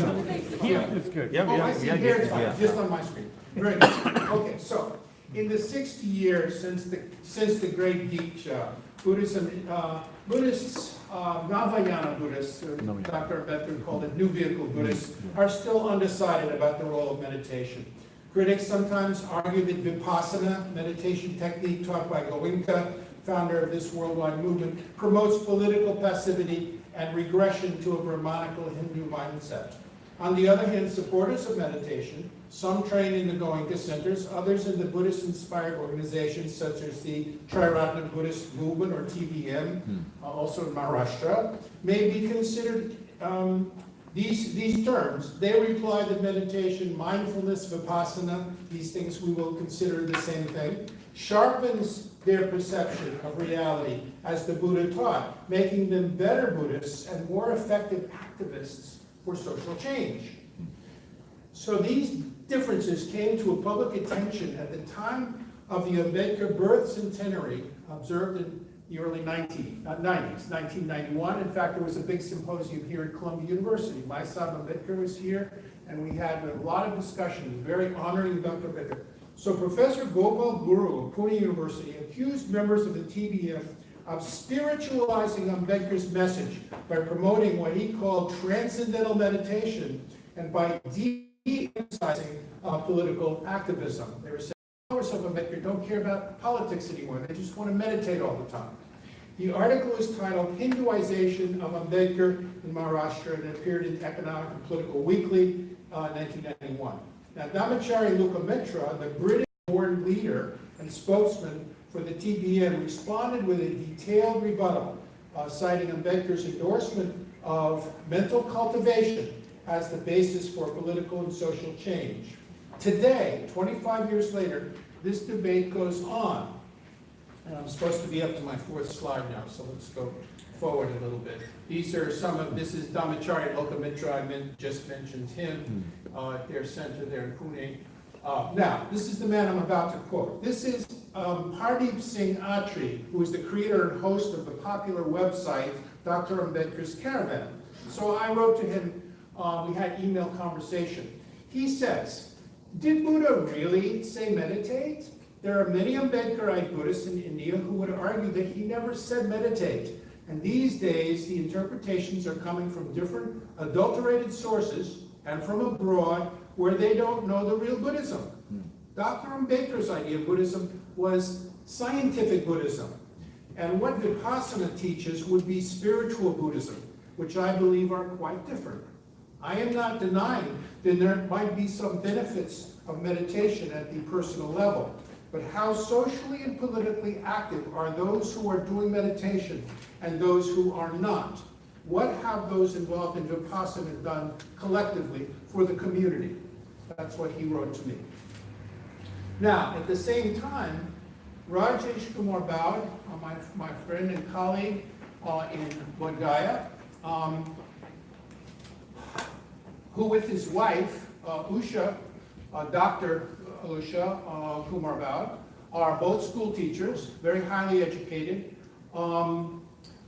Here, it's good. Yeah, Oh, I see, here it's fine, yeah. just on my screen. Very good. Okay, so, in the 60 years since the Great Diksha, Buddhists, Navayana Buddhists, or Dr. Ambedkar called it New Vehicle Buddhists, are still undecided about the role of meditation. Critics sometimes argue that Vipassana, meditation technique taught by Goenka, founder of this worldwide movement, promotes political passivity and regression to a Brahmanical Hindu mindset. On the other hand, supporters of meditation, some trained in the Goenka centers, others in the Buddhist-inspired organizations such as the Rajratna Buddhist Movement, or TBM, also in Maharashtra, may be considered these terms. They reply that meditation, mindfulness, vipassana, these things we will consider the same thing, sharpens their perception of reality as the Buddha taught, making them better Buddhists and more effective activists for social change. So these differences came to a public attention at the time of the Ambedkar birth centenary, observed in the early 90s, 1991. In fact, there was a big symposium here at Columbia University. My son Ambedkar was here, and we had a lot of discussion, very honoring Dr. Ambedkar. So Professor Gopal Guru of Pune University accused members of the TBM of spiritualizing Ambedkar's message by promoting what he called transcendental meditation and by de-emphasizing political activism. They were saying followers of Ambedkar don't care about politics anymore. They just want to meditate all the time. The article is titled Hinduization of Ambedkar in Maharashtra, and it appeared in Economic and Political Weekly, 1991. Now, Dhamachari Lokamitra, the British-born leader and spokesman for the TBM, responded with a detailed rebuttal, citing Ambedkar's endorsement of mental cultivation as the basis for political and social change. Today, 25 years later, this debate goes on. And I'm supposed to be up to my fourth slide now, so let's go forward a little bit. These are some of, this is Dhamachari Lokamitra, I just mentioned him, at their center there in Pune. Now, this is the man I'm about to quote. This is Hardeep Singh Atri, who is the creator and host of the popular website, Dr. Ambedkar's Caravan. So I wrote to him, we had email conversation. He says, Did Buddha really say meditate? There are many Ambedkarite Buddhists in India who would argue that he never said meditate. And these days, the interpretations are coming from different adulterated sources and from abroad where they don't know the real Buddhism. Dr. Ambedkar's idea of Buddhism was scientific Buddhism. And what Vipassana teaches would be spiritual Buddhism, which I believe are quite different. I am not denying that there might be some benefits of meditation at the personal level, but how socially and politically active are those who are doing meditation and those who are not? What have those involved in Vipassana done collectively for the community? That's what he wrote to me. Now, at the same time, Rajesh Kumar Baud, my friend and colleague in Bodh Gaya, who with his wife, Usha, Dr. Usha Kumar Baud, are both school teachers, very highly educated.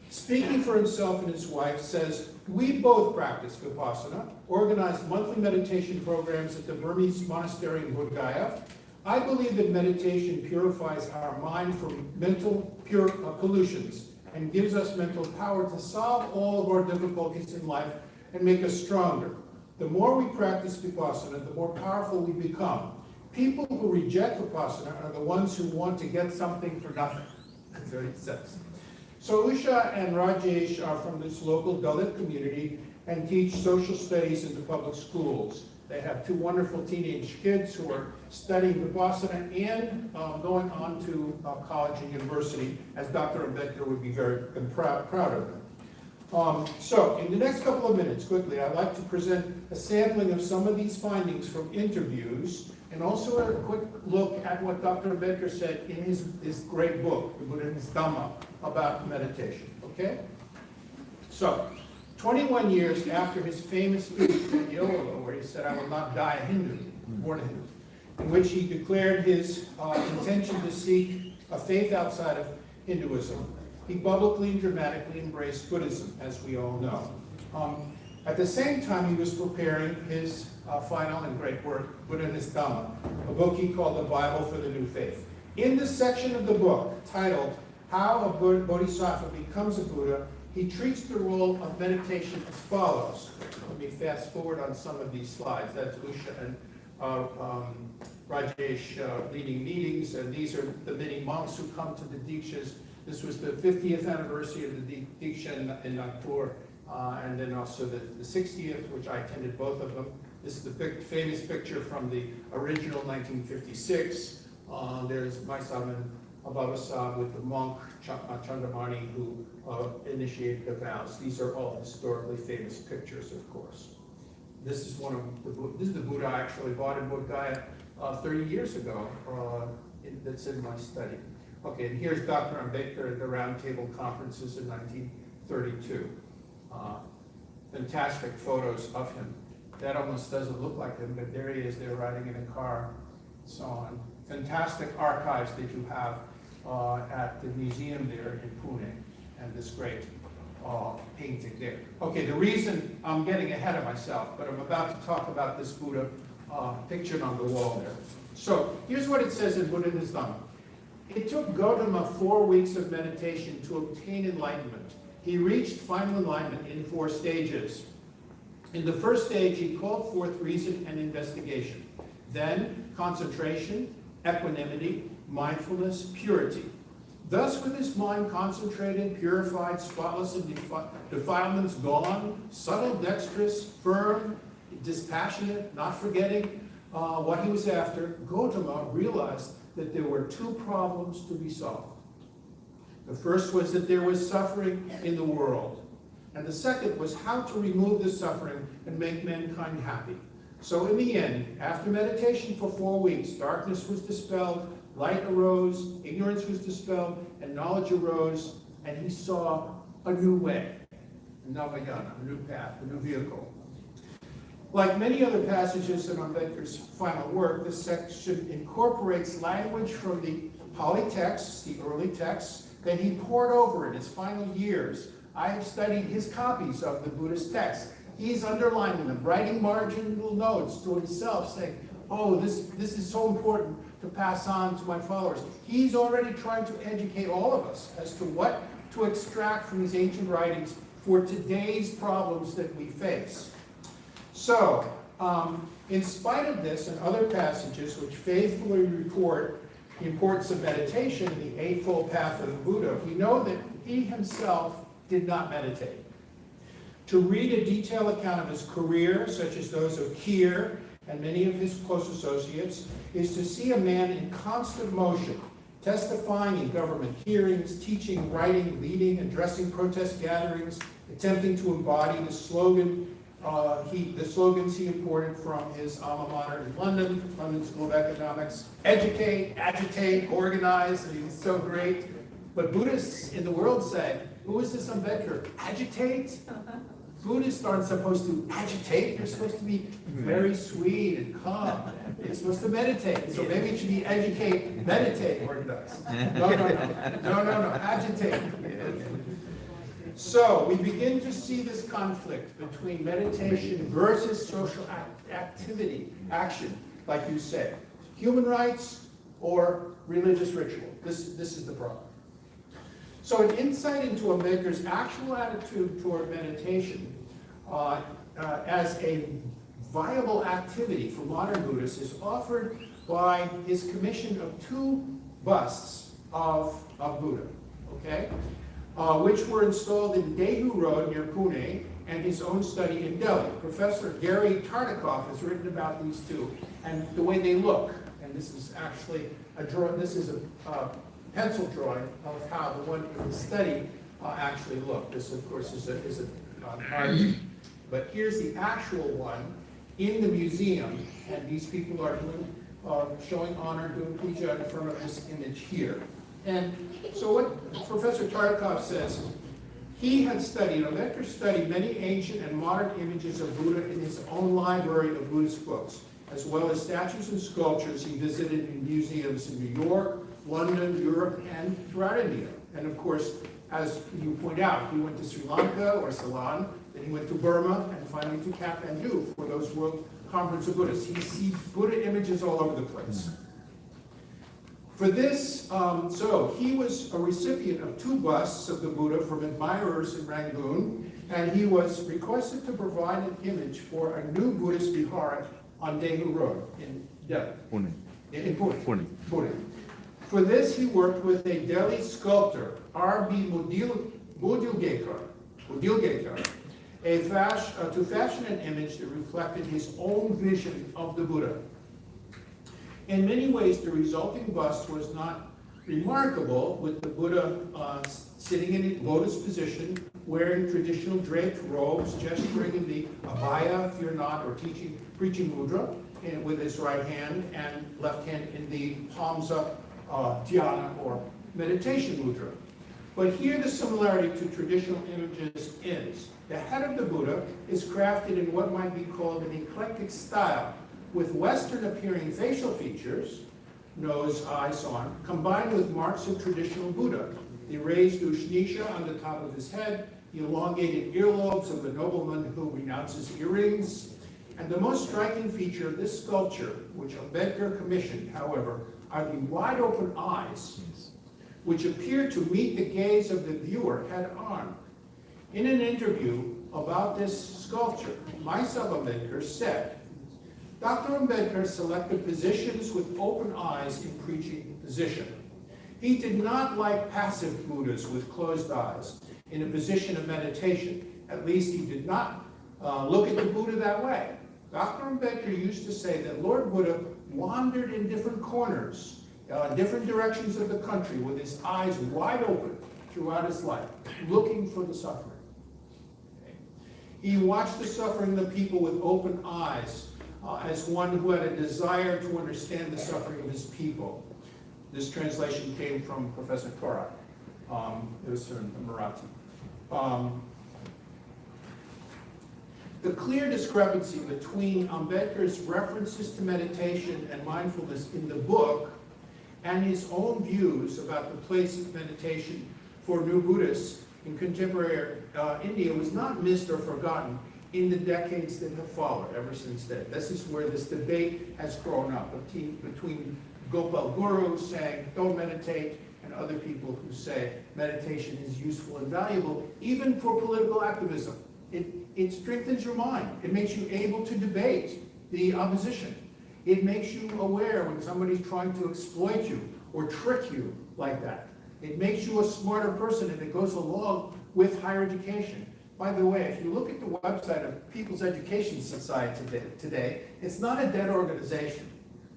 Speaking for himself and his wife, says, we both practice Vipassana, organize monthly meditation programs at the Burmese monastery in Bodh Gaya. I believe that meditation purifies our mind from mental pollutions and gives us mental power to solve all of our difficulties in life and make us stronger. The more we practice Vipassana, the more powerful we become. People who reject Vipassana are the ones who want to get something for nothing. That's what he says. So Usha and Rajesh are from this local Dalit community and teach social studies in the public schools. They have two wonderful teenage kids who are studying Vipassana and going on to college and university, as Dr. Ambedkar would be very proud of them. So, in the next couple of minutes, quickly, I'd like to present a sampling of some of these findings from interviews, and also a quick look at what Dr. Ambedkar said in his great book, the Buddhist Dhamma, about meditation, okay? So, 21 years after his famous speech at Yolo, where he said, I will not die a Hindu, born a Hindu, in which he declared his intention to seek a faith outside of Hinduism, he publicly and dramatically embraced Buddhism, as we all know. At the same time, he was preparing his final and great work, Buddhist Dhamma, a book he called the Bible for the New Faith. In this section of the book, titled, How a Bodhisattva Becomes a Buddha, he treats the role of meditation as follows. Let me fast forward on some of these slides. That's Usha and Rajesh leading meetings, and these are the many monks who come to the Dikshas. This was the 50th anniversary of the Diksha in Nagpur, and then also the 60th, which I attended both of them. This is the big, famous picture from the original 1956. There's Maisaman Abhavasab with the monk Chandamani who initiated the vows. These are all historically famous pictures, of course. This is this is the Buddha I actually bought in Bodh Gaya 30 years ago. That's in my study. Okay, and here's Dr. Ambedkar at the Round Table Conferences in 1932. Fantastic photos of him. That almost doesn't look like him, but there he is there riding in a car, and so on. Fantastic archives that you have at the museum there in Pune, and this great painting there. Okay, the reason I'm getting ahead of myself, but I'm about to talk about this Buddha pictured on the wall there. So here's what it says in Buddhist Dhamma. It took Gautama 4 weeks of meditation to obtain enlightenment. He reached final enlightenment in 4 stages. In the first stage, he called forth reason and investigation. Then concentration, equanimity, mindfulness, purity. Thus, with his mind concentrated, purified, spotless, and defilements gone, subtle, dexterous, firm, dispassionate, not forgetting what he was after, Gautama realized that there were 2 problems to be solved. The first was that there was suffering in the world. And the second was how to remove the suffering and make mankind happy. So in the end, after meditation for 4 weeks, darkness was dispelled, light arose, ignorance was dispelled, and knowledge arose, and he saw a new way, a Navayana, a new path, a new vehicle. Like many other passages in Ambedkar's final work, this section incorporates language from the Pali texts, the early texts, that he poured over in his final years. I have studied his copies of the Buddhist texts. He's underlining them, writing marginal notes to himself, saying, oh, this is so important to pass on to my followers. He's already trying to educate all of us as to what to extract from these ancient writings for today's problems that we face. So, in spite of this and other passages which faithfully report the importance of meditation in the Eightfold Path of the Buddha, we know that he himself did not meditate. To read a detailed account of his career, such as those of Keir and many of his close associates, is to see a man in constant motion, testifying in government hearings, teaching, writing, leading, addressing protest gatherings, attempting to embody the slogans he imported from his alma mater in London, London School of Economics: educate, agitate, organize. I mean, it's so great. But Buddhists in the world say, who is this Ambedkar? Agitate? Buddhists aren't supposed to agitate. You're supposed to be very sweet and calm. You're supposed to meditate. So maybe it should be educate, meditate, organize. No, agitate. So we begin to see this conflict between meditation versus social activity, action, like you said. Human rights or religious ritual. This is the problem. So an insight into Ambedkar's actual attitude toward meditation as a viable activity for modern Buddhists is offered by his commission of 2 busts of Buddha, okay? Which were installed in Daegu Road near Pune and his own study in Delhi. Professor Gary Tartikoff has written about these 2 and the way they look. And this is actually a pencil drawing of how the one in the study actually looked. This, of course, is an art. But here's the actual one in the museum, and these people are showing honor, doing puja in front of this image here. And so what Professor Tartikoff says, he had studied, Ambedkar studied many ancient and modern images of Buddha in his own library of Buddhist books, as well as statues and sculptures he visited in museums in New York, London, Europe, and throughout India. And of course, as you point out, he went to Sri Lanka or Ceylon, then he went to Burma, and finally to Kathmandu for those World Conference of Buddhists. He sees Buddha images all over the place. For this, so he was a recipient of 2 busts of the Buddha from admirers in Rangoon, and he was requested to provide an image for a new Buddhist vihara on Daegu Road in Delhi. In Pune. For this, he worked with a Delhi sculptor, R.B. Mudilgekar, to fashion an image that reflected his own vision of the Buddha. In many ways, the resulting bust was not remarkable, with the Buddha sitting in a lotus position, wearing traditional draped robes, gesturing in the abhaya, fear not, or preaching mudra, with his right hand and left hand in the palms up dhyana or meditation mudra. But here the similarity to traditional images is, the head of the Buddha is crafted in what might be called an eclectic style, with Western appearing facial features, nose, eyes, so on, combined with marks of traditional Buddha, the raised ushnisha on the top of his head, the elongated earlobes of the nobleman who renounces earrings. And the most striking feature of this sculpture, which Ambedkar commissioned, however, are the wide open eyes, which appear to meet the gaze of the viewer head on. In an interview about this sculpture, myself, Ambedkar, said, Dr. Ambedkar selected positions with open eyes in preaching position. He did not like passive Buddhas with closed eyes in a position of meditation. At least he did not look at the Buddha that way. Dr. Ambedkar used to say that Lord Buddha wandered in different corners, different directions of the country with his eyes wide open throughout his life, looking for the suffering. Okay. He watched the suffering of the people with open eyes, as one who had a desire to understand the suffering of his people. This translation came from Professor Torak. It was in Marathi. The clear discrepancy between Ambedkar's references to meditation and mindfulness in the book and his own views about the place of meditation for new Buddhists in contemporary India was not missed or forgotten. in the decades that have followed, ever since then. This is where this debate has grown up between Gopal Guru saying, don't meditate, and other people who say meditation is useful and valuable, even for political activism. It strengthens your mind. It makes you able to debate the opposition. It makes you aware when somebody's trying to exploit you or trick you like that. It makes you a smarter person, and it goes along with higher education. By the way, if you look at the website of People's Education Society today, it's not a dead organization.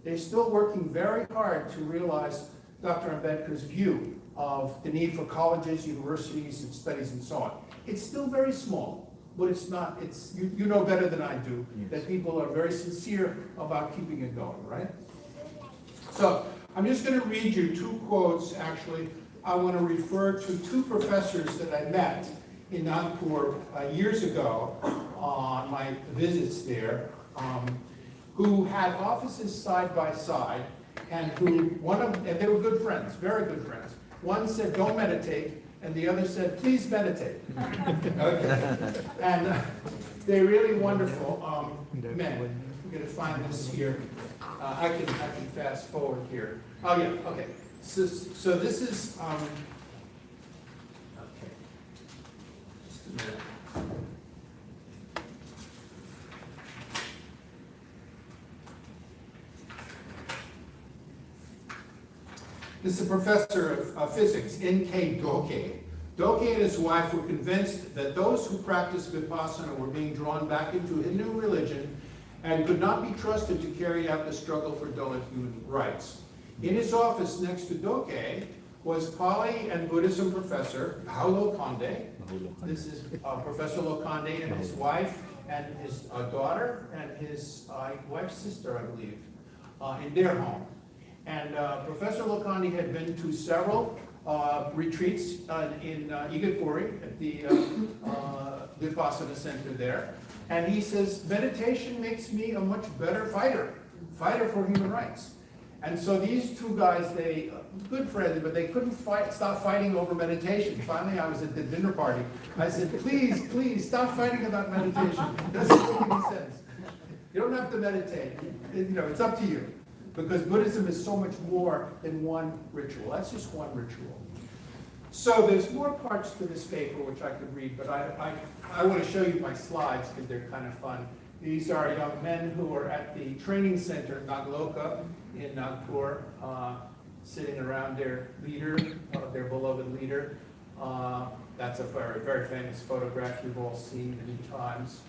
They're still working very hard to realize Dr. Ambedkar's view of the need for colleges, universities, and studies and so on. It's still very small, but it's not, you know better than I do, that people are very sincere about keeping it going, right? So, I'm just going to read you two quotes, actually. I want to refer to two professors that I met in Nagpur years ago on my visits there, who had offices side by side, and and they were good friends, very good friends. One said, don't meditate, and the other said, please meditate. Okay. And they're really wonderful men. We're going to find this here. I can fast forward here. Oh yeah, okay. So this is, okay. Just a minute. This is a professor of physics, N.K. Doke. Doke and his wife were convinced that those who practiced Vipassana were being drawn back into Hindu religion and could not be trusted to carry out the struggle for Dalit human rights. In his office next to Doke was Pali and Buddhism professor Paulo Conde. This is Professor Loconde and his wife and his daughter and his wife's sister, I believe, in their home. And Professor Loconde had been to several retreats in Igatpuri at the Vipassana Center there. And he says, meditation makes me a much better fighter for human rights. And so these two guys, good friends, but they couldn't stop fighting over meditation. Finally, I was at the dinner party. I said, please, stop fighting about meditation. It doesn't make any sense. You don't have to meditate. It's up to you. Because Buddhism is so much more than one ritual. That's just one ritual. So there's more parts to this paper which I could read, but I want to show you my slides because they're kind of fun. These are young men who are at the training center, Nagloka, in Nagpur, sitting around their leader, their beloved leader. That's a very, very famous photograph you've all seen many times,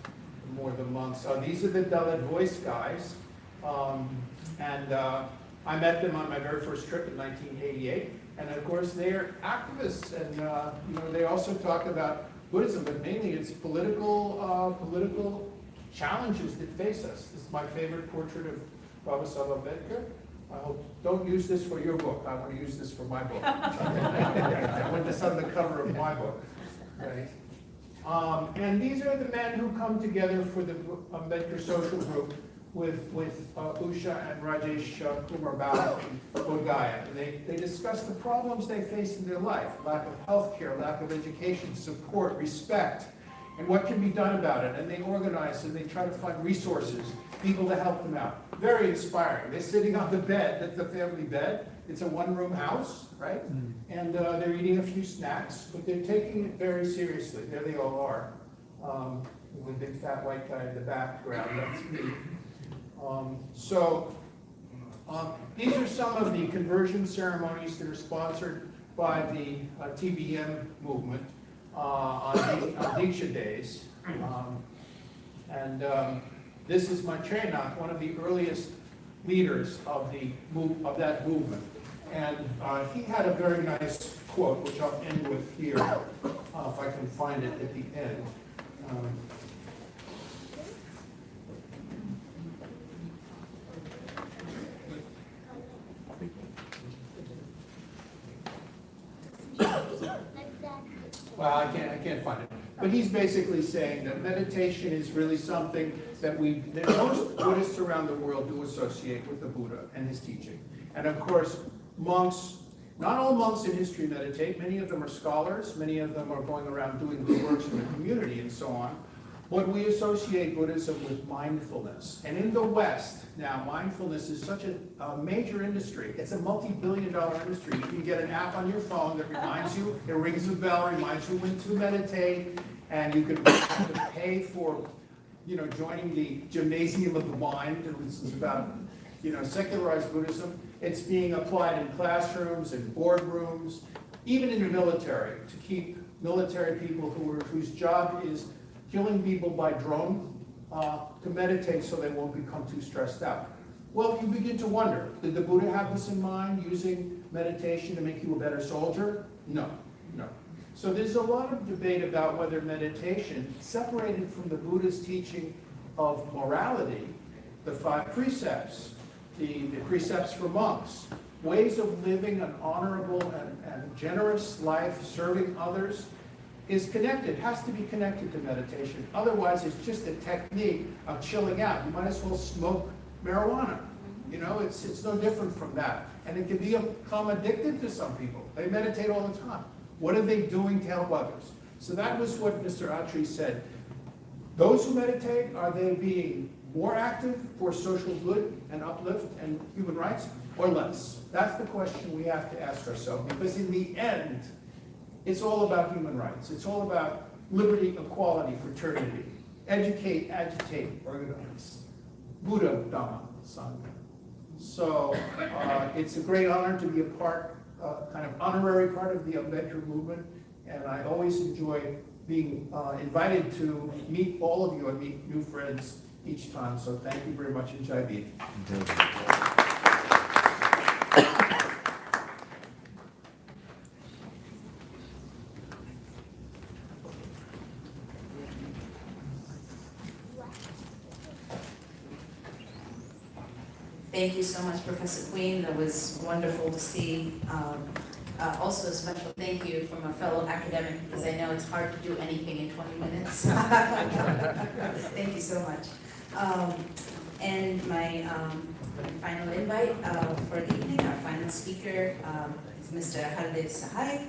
more than monks. These are the Dalit voice guys. And I met them on my very first trip in 1988. And of course, they're activists, and they also talk about Buddhism, but mainly it's political challenges that face us. This is my favorite portrait of Baba Saheb Ambedkar. I hope, don't use this for your book. I want to use this for my book. I want this on the cover of my book. Right? And these are the men who come together for the Ambedkar Social Group with Usha and Rajesh Kumar Bala in Bodhgaya. And they discuss the problems they face in their life: lack of health care, lack of education, support, respect, and what can be done about it. And they organize and they try to find resources, people to help them out. Very inspiring. They're sitting on the bed, that's the family bed. It's a one-room house, right? And they're eating a few snacks, but they're taking it very seriously. There they all are. The big fat white guy in the background, that's me. These are some of the conversion ceremonies that are sponsored by the TBM movement on Diksha days. This is Machenath, one of the earliest leaders of that movement. And he had a very nice quote, which I'll end with here, if I can find it at the end. Well, I can't find it. But he's basically saying that meditation is really something that most Buddhists around the world do associate with the Buddha and his teaching. And of course, monks, not all monks in history meditate. Many of them are scholars. Many of them are going around doing good works in the community and so on. But we associate Buddhism with mindfulness. And in the West, now mindfulness is such a major industry. It's a multi-billion-dollar industry. You can get an app on your phone that reminds you, it rings a bell, reminds you when to meditate, and you can pay for, joining the gymnasium of the mind. This is about, secularized Buddhism. It's being applied in classrooms and boardrooms, even in the military, to keep military people whose job is killing people by drone to meditate so they won't become too stressed out. Well, you begin to wonder, did the Buddha have this in mind, using meditation to make you a better soldier? No. So there's a lot of debate about whether meditation, separated from the Buddha's teaching of morality, the 5 precepts, the precepts for monks, ways of living an honorable and generous life, serving others, is connected, has to be connected to meditation. Otherwise, it's just a technique of chilling out. You might as well smoke marijuana. It's no different from that. And it can become addictive to some people. They meditate all the time. What are they doing to help others? So that was what Mr. Atri said. Those who meditate, are they being more active for social good and uplift and human rights, or less? That's the question we have to ask ourselves, because in the end, it's all about human rights. It's all about liberty, equality, fraternity. Educate, agitate, organize. Buddha, Dhamma, Sangha. So it's a great honor to be a part, kind of honorary part of the Ambedkar movement, and I always enjoy being invited to meet all of you and meet new friends each time. So thank you very much, and Jai Bhim. Thank you so much, Professor Queen. That was wonderful to see. Also a special thank you from a fellow academic, because I know it's hard to do anything in 20 minutes. Thank you so much. And my final invite for the evening, our final speaker is Mr. Hardev Sahai.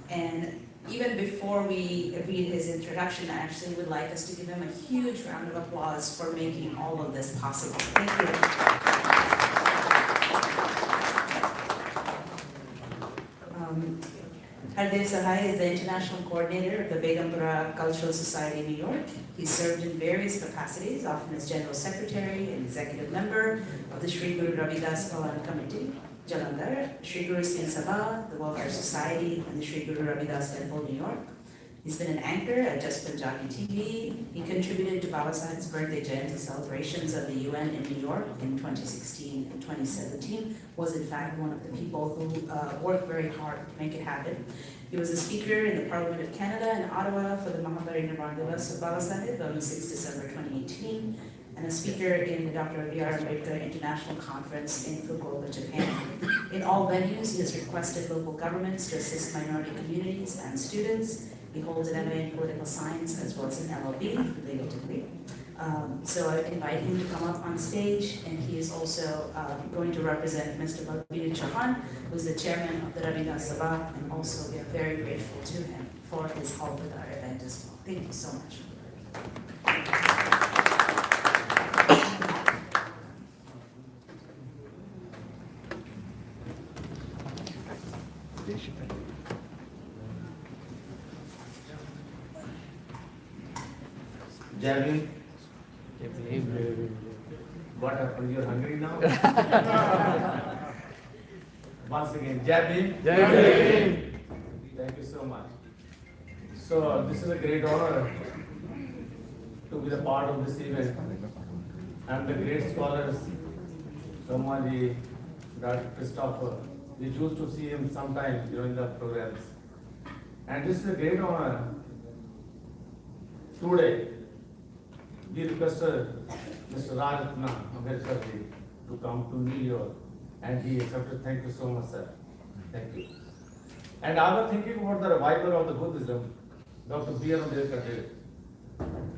And even before we read his introduction, I actually would like us to give him a huge round of applause for making all of this possible. Thank you. Hardev Sahai is the international coordinator of the Vedampura Cultural Society in New York. He served in various capacities, often as general secretary and executive member of the Sri Guru Ravidas Pawan Committee, Jalandhar, Sri Guru Singh Sabha, the Welfare Society, and the Sri Guru Ravidas Temple, New York. He's been an anchor at Just Punjabi TV. He contributed to Baba Saheb's birthday Jayanti celebrations of the UN in New York in 2016 and 2017. Was in fact one of the people who worked very hard to make it happen. He was a speaker in the Parliament of Canada in Ottawa for the Mahaparinirvan Divas of Baba Saheb on 6 December 2018, and a speaker in the Dr. B.R. Ambedkar International Conference in Fukuoka, Japan. In all venues, he has requested local governments to assist minority communities and students. He holds an MA in political science as well as an LLB, legal degree. So I invite him to come up on stage, and he is also going to represent Mr. Balbir Chauhan, who is the chairman of the Ravidas Sabha, and also we are very grateful to him for his help with our event as well. Thank you so much. Jai Bhim. What happened? You're hungry now? Once again, Jai Bhim. Jai Bhim. Thank you so much. So this is a great honor to be the part of this event. And the great scholars, Ramaji, Dr. Christopher, we used to see him sometimes during the programs. And this is a great honor. Today, we requested Mr. Rajratna, Ambedkar to come to New York, and he accepted. Thank you so much, sir. Thank you. And I was thinking about the revival of the Buddhism, Dr. B.R. Ambedkar did.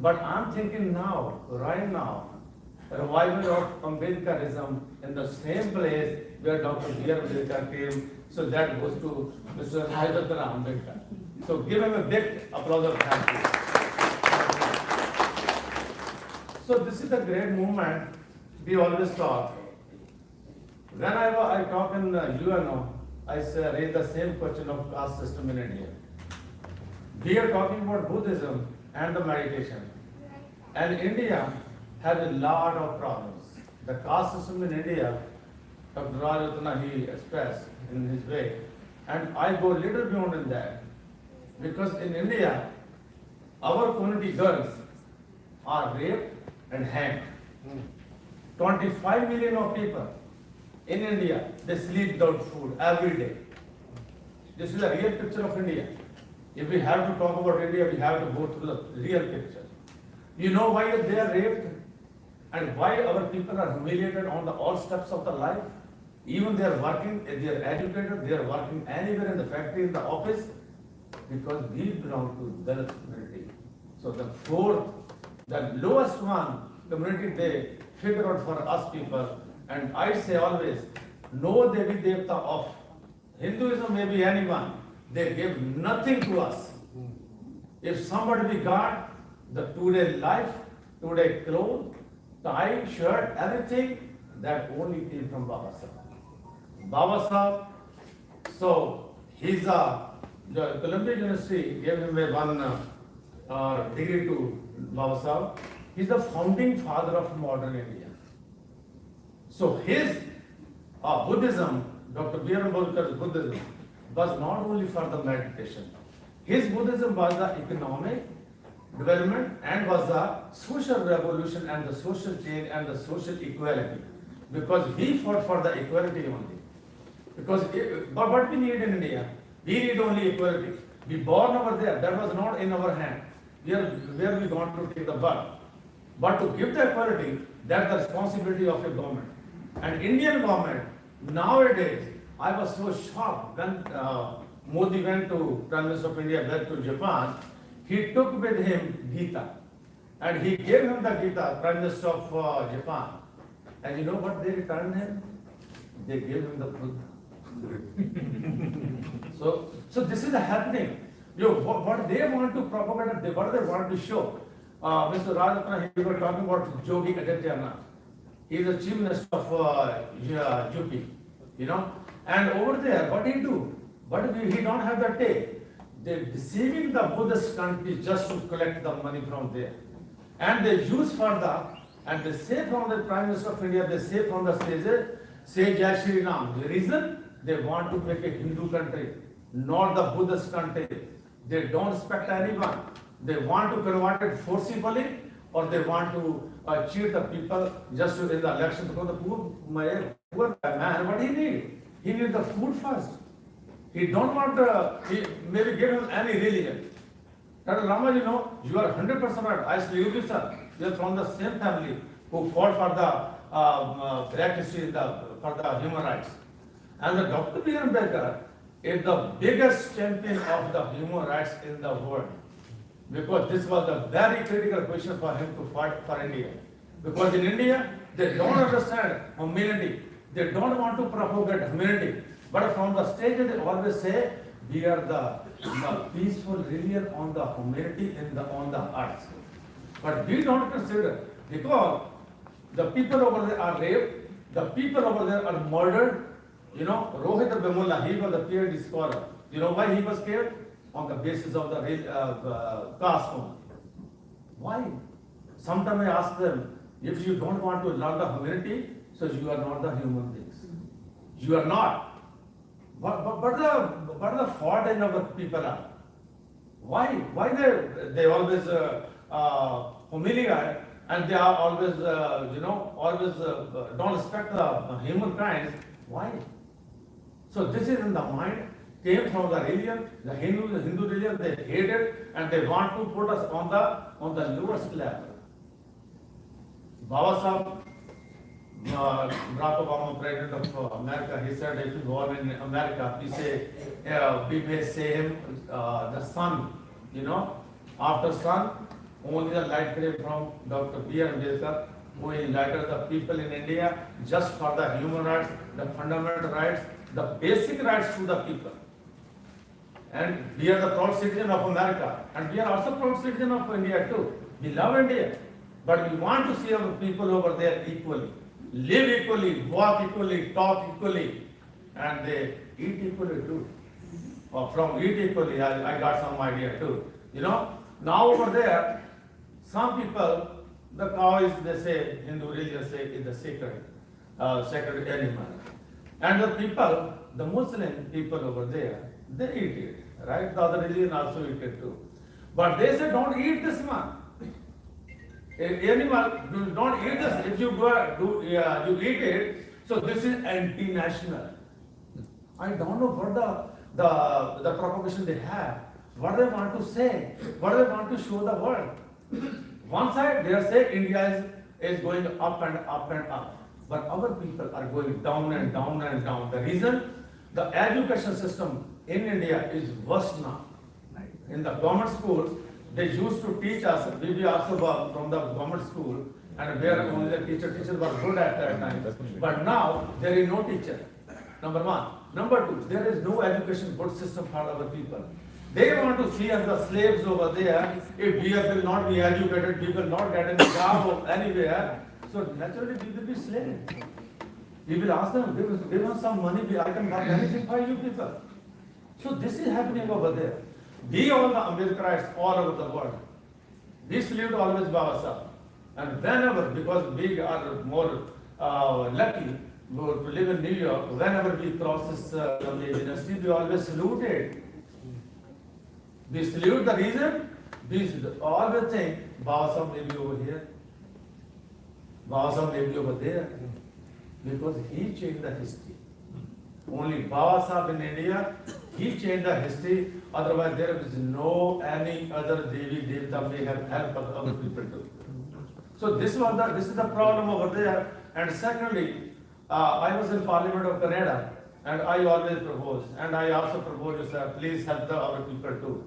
But I'm thinking now, right now, revival of Ambedkarism in the same place where Dr. B.R. Ambedkar came, so that goes to Mr. Rajratna Ambedkar. So give him a big applause of thank you. So this is a great movement we always talk. When I talk in UNO, I say, raise the same question of caste system in India. We are talking about Buddhism and the meditation. And India has a lot of problems. The caste system in India, Dr. Rajratna, he expressed in his way. And I go a little beyond in that. Because in India, our community girls are raped and hanged. 25 million of people in India, they sleep without food every day. This is a real picture of India. If we have to talk about India, we have to go through the real picture. You know why they are raped and why our people are humiliated on all steps of the life? Even they are working, they are educated, they are working anywhere in the factory, in the office, because we belong to Dalit community. So the fourth, the lowest one community they figure out for us people, and I say always, no Devi Devta of Hinduism may be anyone, they give nothing to us. If somebody be God, the today life, today clothes, tie, shirt, everything, that only came from Baba Sahib. Baba Sahib, so he's the Columbia University gave him a one degree to Baba Sahib. He's the founding father of modern India. So his Buddhism, Dr. B.R. Ambedkar's Buddhism, was not only for the meditation. His Buddhism was the economic development and was the social revolution and the social change and the social equality. Because he fought for the equality only. Because but what we need in India, we need only equality. We born over there, that was not in our hand. Where we want to take the birth. But to give the equality, that's the responsibility of a government. And Indian government, nowadays, I was so shocked when Modi went to, Prime Minister of India went to Japan, he took with him Gita. And he gave him the Gita, Prime Minister of Japan. And you know what they returned him? They gave him the Buddha. So this is happening. What they want to propagate, what they want to show. Mr. Rajratna, he was talking about Yogi Adityanath. He is the Chief Minister of UP, you know. And over there, what he do? But he don't have the tape. They're deceiving the Buddhist countries just to collect the money from there. And they use for that, and they say from the Prime Minister of India, they say from the stage, say Jai Shri Ram. The reason? They want to make a Hindu country, not the Buddhist country. They don't respect anyone. They want to convert it forcibly, or they want to cheat the people just to in the election. Because the poor man, what he need? He need the food first. He don't want he maybe give him any religion. Dr. Rama, you know, you are 100% right. I salute you, sir. You are from the same family who fought for the black history for the human rights. And the Dr. B. Ambedkar is the biggest champion of the human rights in the world. Because this was a very critical question for him to fight for India. Because in India, they don't understand humanity. They don't want to propagate humanity. But from the stage, they always say, we are the peaceful religion on the humanity on the earth. But we don't consider, because the people over there are raped, the people over there are murdered. You know, Rohit Bemula, he was a PhD scholar. You know why he was killed? On the basis of the caste only. Why? Sometimes I ask them, if you don't want to learn the humanity, so you are not the human beings. You are not. But the fault in our people are. Why they always humiliate and they are always always don't respect the humankind? Why? So this is in the mind, came from the religion, the Hindu religion, they hate it and they want to put us on the lowest level. Baba Sahib, Barack Obama, President of America, he said if you born in America, we may say him the sun, you know, after sun, only the light came from Dr. B.R. Ambedkar, who enlightened the people in India just for the human rights, the fundamental rights, the basic rights to the people. And we are the proud citizen of America, and we are also proud citizen of India too. We love India. But we want to see our people over there equally, live equally, walk equally, talk equally, and they eat equally too. From eat equally, I got some idea too. Now over there, some people, the cow is, they say, Hindu religion say, is the sacred animal. And the people, the Muslim people over there, they eat it, right? The other religion also eat it too. But they say, don't eat this one. Animal, don't eat this. If you you eat it, so this is anti-national. I don't know what the propagation they have, what they want to say, what they want to show the world. One side they say India is going up and up and up, but our people are going down and down and down. The reason, the education system in India is worse now. In the government schools, they used to teach us, we also were from the government school, and where only the teachers were good at that time. But now there is no teacher. Number one. Number two, there is no education good system for our people. They want to see us the slaves over there. If we will not be educated, we will not get any job anywhere. So naturally we will be slaves. We will ask them, give us some money, I can buy anything for you people. So this is happening over there. We all the Ambedkarites all over the world, we salute always Baba Sahib. And whenever, because we are more lucky to live in New York, whenever we cross this dynasty, we always salute it. We salute the reason, we always think Baba Sahib may be over here, Baba Sahib may be over there, because he changed the history. Only Baba Sahib in India, he changed the history. Otherwise, there is no any other Devi Devta may have helped other people too. So this is the problem over there. And secondly, I was in Parliament of Canada, and I always propose, and I also propose, please help the other people too,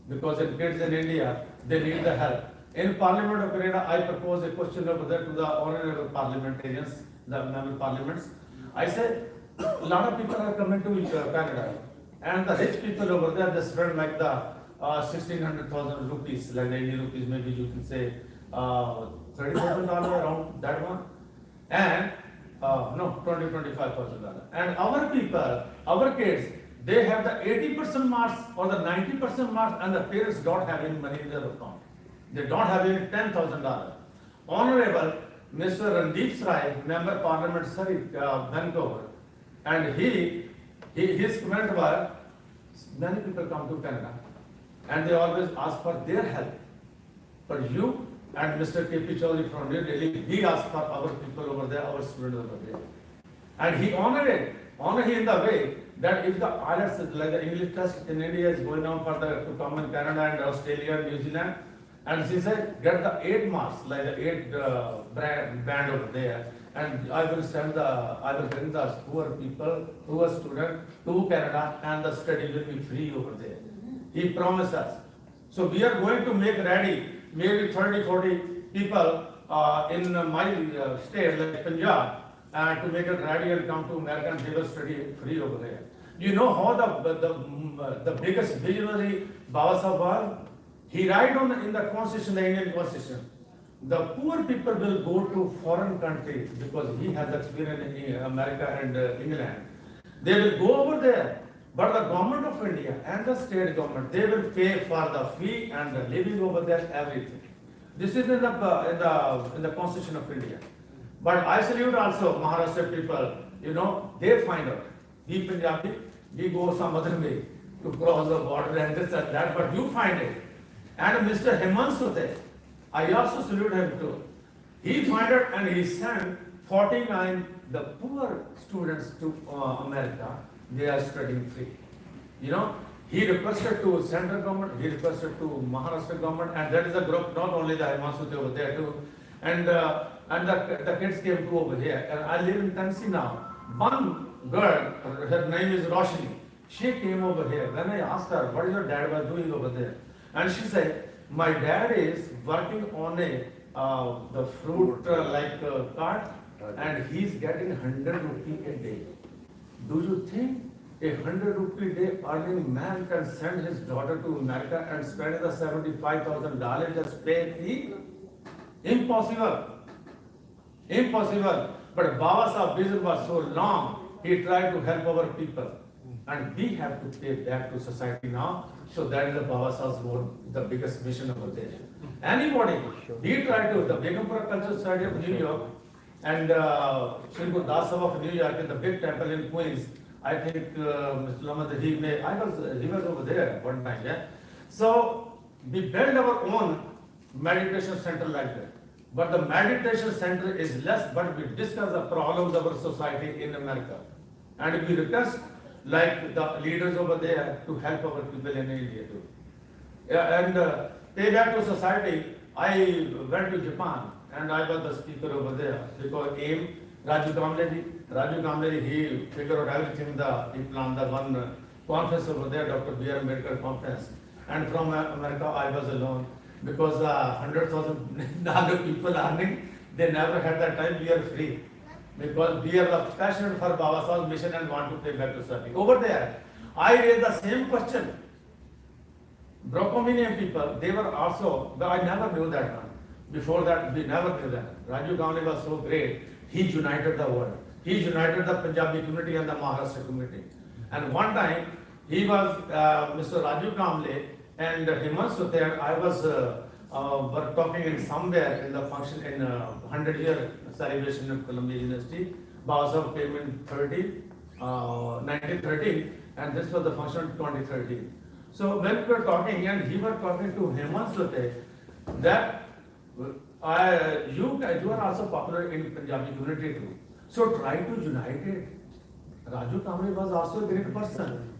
because in kids in India, they need the help. In Parliament of Canada, I propose a question over there to the honorable parliamentarians, the member parliaments. I said, a lot of people are coming to Canada, and the rich people over there, they spend like the 1,600,000 rupees, like 90 rupees, maybe you can say $30,000 around that one, and no, $25,000. And our people, our kids, they have the 80% marks or the 90% marks, and the parents don't have any money in their account. They don't have any $10,000. Honorable Mr. Randeep Sarai, Member Parliament, Surrey, Vancouver, and his comment was, many people come to Canada, and they always ask for their help. But you and Mr. K.P. Chaudhary from New Delhi, he asked for our people over there, our students over there. And he honored it in the way that if the IELTS, like the English test in India is going on to come in Canada and Australia and New Zealand, and she said, get the 8 marks, like the 8 band over there, and I will bring the poor people, poor student to Canada, and the study will be free over there. He promised us. So we are going to make ready maybe 30, 40 people in my state, like Punjab, to make it ready and come to America and they will study free over there. You know how the biggest visionary Baba Sahib was? He write in the Constitution, the Indian Constitution, the poor people will go to foreign countries because he has experience in America and England. They will go over there, but the government of India and the state government, they will pay for the fee and the living over there, everything. This is in the Constitution of India. But I salute also Maharashtra people, they find out. We Punjabi, we go some other way to cross the border and this and that, but you find it. And Mr. Hemant Sute, I also salute him too. He find it and he sent 49 the poor students to America. They are studying free. He requested to central government, he requested to Maharashtra government, and that is a group, not only the Hemant Sute over there too. And the kids came to over here. And I live in Tennessee now. One girl, her name is Roshni. She came over here. When I asked her, what is your dad was doing over there? And she said, my dad is working on the fruit cart, and he's getting 100 rupees a day. Do you think a 100 rupee a day earning man can send his daughter to America and spend the $75,000 just pay fee? Impossible. Impossible. But Baba Sahib's vision was so long, he tried to help our people. And we have to pay back to society now. So that is the Baba Sahib's more, the biggest mission over there. Anybody, he tried to, the Begumpura Cultural Society of New York and Sri Guru Das Sabha of New York in the big temple in Queens. I think Mr. Lamad, he was over there one time, yeah. So we built our own meditation center like that. But the meditation center is less, but we discuss the problems of our society in America. And we request like the leaders over there to help our people in India too. Yeah, and pay back to society, I went to Japan and I was the speaker over there because Raju Kamle, he figured out everything, he planned the one conference over there, Dr. B.R. Ambedkar conference. And from America, I was alone because $100,000 people earning, they never had that time, we are free. Because we are passionate for Baba Sahib's mission and want to pay back to society. Over there, I raised the same question. Brocominian people, they were also, but I never knew that one. Before that, we never knew that. Raju Kamle was so great, he united the world. He united the Punjabi community and the Maharashtra community. And one time, he was Mr. Raju Kamle and Hemant Suter, I was were talking in somewhere in the function in 100-year celebration of Columbia University. Baba Sahib came in 1913 and this was the function of 2013. So when we were talking and he was talking to Hemant Suter that you are also popular in Punjabi community too. So try to unite it. Raju Kamle was also a great person.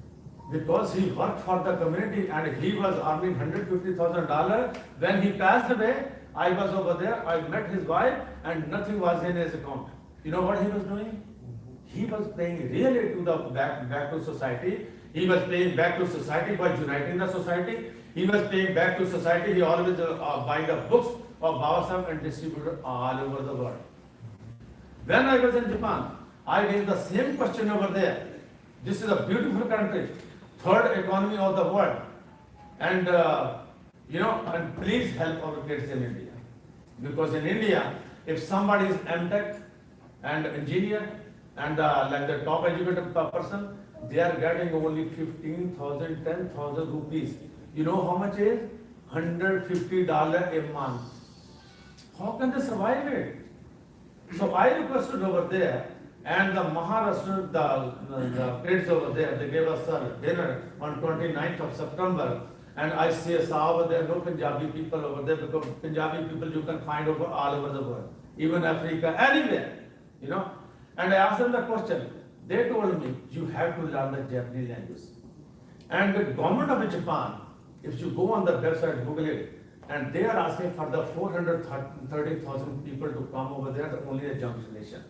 Because he worked for the community and he was earning $150,000. When he passed away, I was over there, I met his wife and nothing was in his account. You know what he was doing? He was paying really to the back to society. He was paying back to society by uniting the society. He was paying back to society. He always buying the books of Baba Sahib and distributed all over the world. When I was in Japan, I raised the same question over there. This is a beautiful country. Third economy of the world, and and please help our kids in India, because in India, if somebody is Ambedkar and engineer and like the top educated person, they are getting only 15,000, 10,000 rupees. You know how much is? $150 a month. How can they survive it? So I requested over there. And the Maharashtra, the kids over there, they gave us a dinner on 29th of September. And I saw there are no Punjabi people over there because Punjabi people you can find all over the world, even Africa, anywhere, you know. And I asked them the question. They told me, you have to learn the Japanese language. And the government of Japan, if you go on the website, Google it, and they are asking for the 430,000 people to come over there, only a young generation.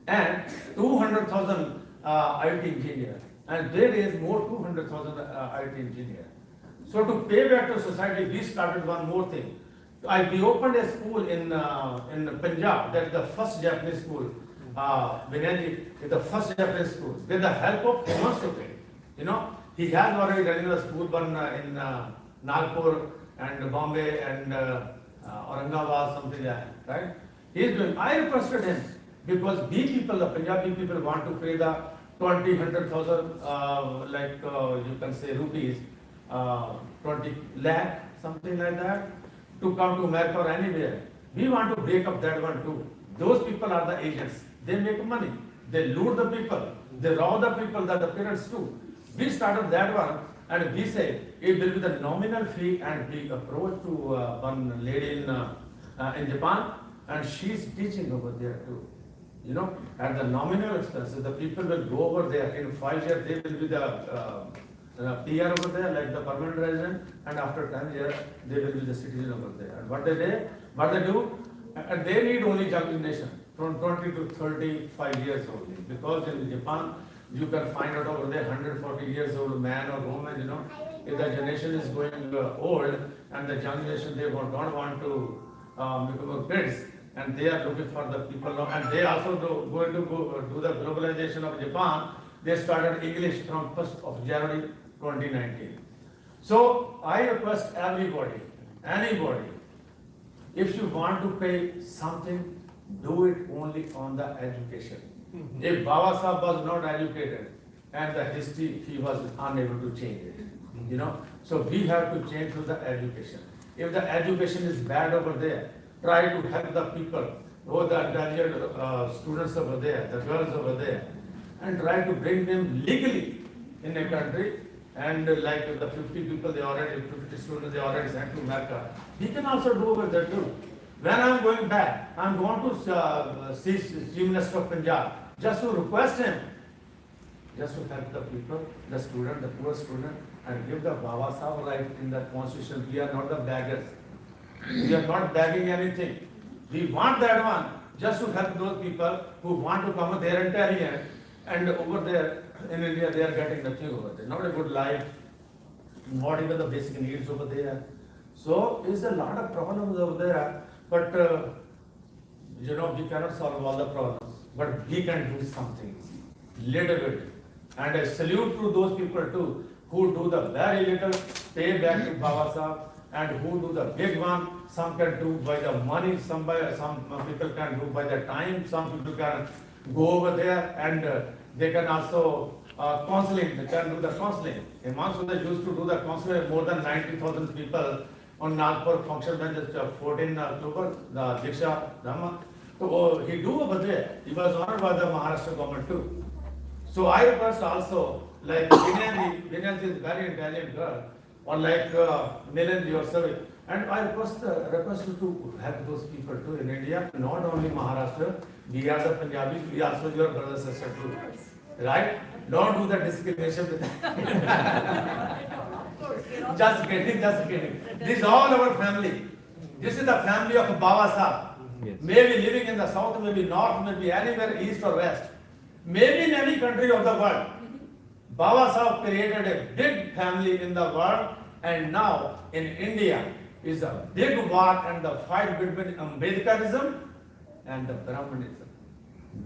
And 200,000 IT engineers, and there is more 200,000 IT engineers. So to pay back to society, we started one more thing. We opened a school in Punjab, that is the first Japanese school. Vinayji is the first Japanese school. With the help of Hemant Suter, you know, he has already running the school one in Nagpur and Bombay and Aurangabad, something like that, right? He is doing. I requested him. Because we people, the Punjabi people want to pay the 100,000, like you can say rupees, 20 lakh, something like that, to come to America or anywhere. We want to break up that one too. Those people are the agents. They make money. They lure the people. They rob the people, that the parents too. We started that one and we say it will be the nominal fee, and we approached to one lady in Japan and she's teaching over there too. You know, at the nominal expenses, the people will go over there. In 5 years, they will be the PR over there, like the permanent resident, and after 10 years, they will be the citizen over there. And what they do, and they need only young generation, from 20 to 35 years old. Because in Japan, you can find out over there 140 years old man or woman, you know. If the generation is going old, and the young generation, they don't want to become kids, and they are looking for the people now, and they also going to do the globalization of Japan. They started English from 1st of January 2019. So I request everybody, anybody, if you want to pay something, do it only on the education. If Baba Sahib was not educated and the history, he was unable to change it. You know, so we have to change to the education. If the education is bad over there, try to help the people, or the intelligent students over there, the girls over there, and try to bring them legally in a country. And like the 50 people, 50 students, they already sent to America. We can also do over there too. When I'm going back, I'm going to see Chief Minister of Punjab, just to request him, just to help the people, the student, the poor student, and give the Baba Sahib right in the constitution. We are not the beggars. We are not begging anything. We want that one, just to help those people who want to come there and tell here, and over there in India, they are getting nothing over there. Not a good life, not even the basic needs over there. So, there's a lot of problems over there, but you know, we cannot solve all the problems, but we can do something, little bit. And I salute to those people too, who do the very little, pay back to Baba Sahib, and who do the big one. Some can do by the money, some people can do by the time, some people can go over there and they can also counseling, they can do the counseling. In Mansoor they used to do the counseling, more than 90,000 people on Nagpur function when it's 14 October, the Diksha Dhamma. So he do over there, he was honored by the Maharashtra government too. So I request also, like Vinay is very intelligent girl, or like Milan yourself, and I request you to help those people too in India, not only Maharashtra, we are the Punjabis, we are also your brothers and sisters too, right? Don't do the discrimination with just kidding, just kidding. This is all our family. This is the family of Baba Sahib. Yes. Maybe living in the south, maybe north, maybe anywhere east or west. Maybe in any country of the world. Baba Sahib created a big family in the world, and now in India is a big war and the fight between Ambedkarism and the Brahmanism.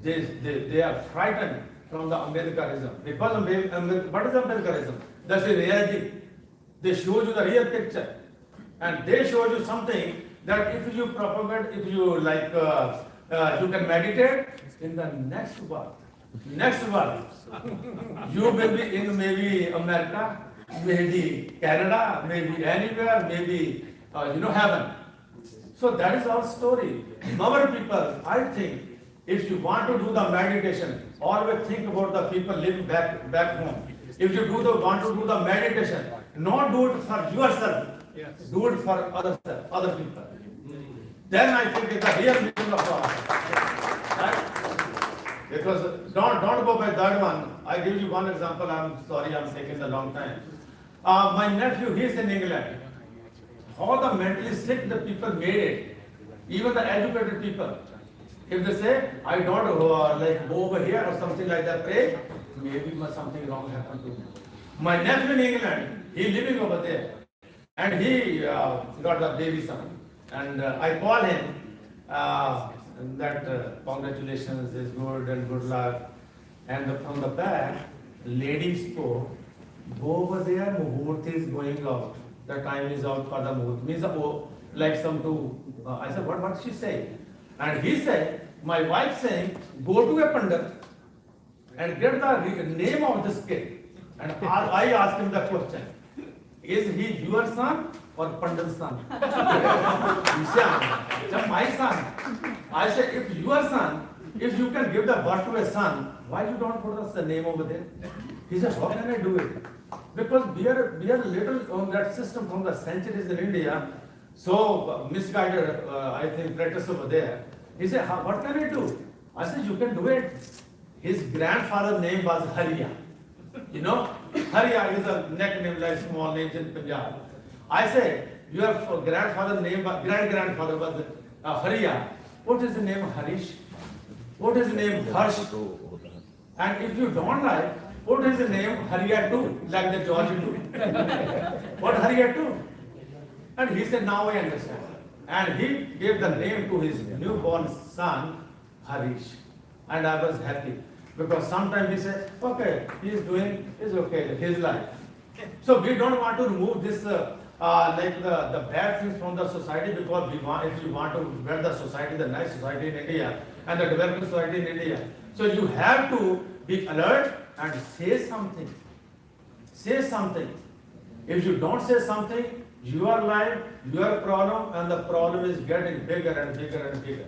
They are frightened from the Ambedkarism. Because what is Ambedkarism? That's a reality. They show you the real picture. And they show you something that if you propagate, if you like, you can meditate in the next world. Next world, you will be in maybe America, maybe Canada, maybe anywhere, maybe heaven. So that is our story. Our people, I think, if you want to do the meditation, always think about the people living back home. If you want to do the meditation, not do it for yourself, do it for other people. Then I think it's a real meaning of God. Right? Because don't go by that one. I give you one example. I'm sorry, I'm taking a long time. My nephew, he's in England. How the mentally sick the people made it, even the educated people. If they say, I don't like go over here or something like that, pray, maybe something wrong happened to me. My nephew in England, he living over there, and he got a baby son. And I call him that congratulations is good and good luck. And from the back, lady spoke, go over there, Muhurt is going out. The time is out for the Muhurt. Means like some two. I said, what she say? And he said, my wife saying, go to a Pandit and get the name of this kid. And I asked him the question, is he your son or Pandit's son? He said, my son. I said, if your son, if you can give the birth to a son, why you don't put the name over there? He said, how can I do it? Because we are little on that system from the centuries in India, so misguided, I think, practice over there. He said, what can I do? I said, you can do it. His grandfather's name was Hariya. You know, Hariya is a nickname like small names in Punjab. I said, your grandfather's name, great-grandfather was Hariya. What is the name Harish? What is the name Harsh? And if you don't like, what is the name Hariya too, like the George too? What Hariya too? And he said, now I understand. And he gave the name to his newborn son, Harish. And I was happy. Because sometimes he said, okay, he is doing, is okay, his life. So we don't want to remove this like the bad things from the society, because if you want to build the society, the nice society in India and the developing society in India, so you have to be alert and say something. Say something. If you don't say something, your life, your problem, and the problem is getting bigger and bigger and bigger.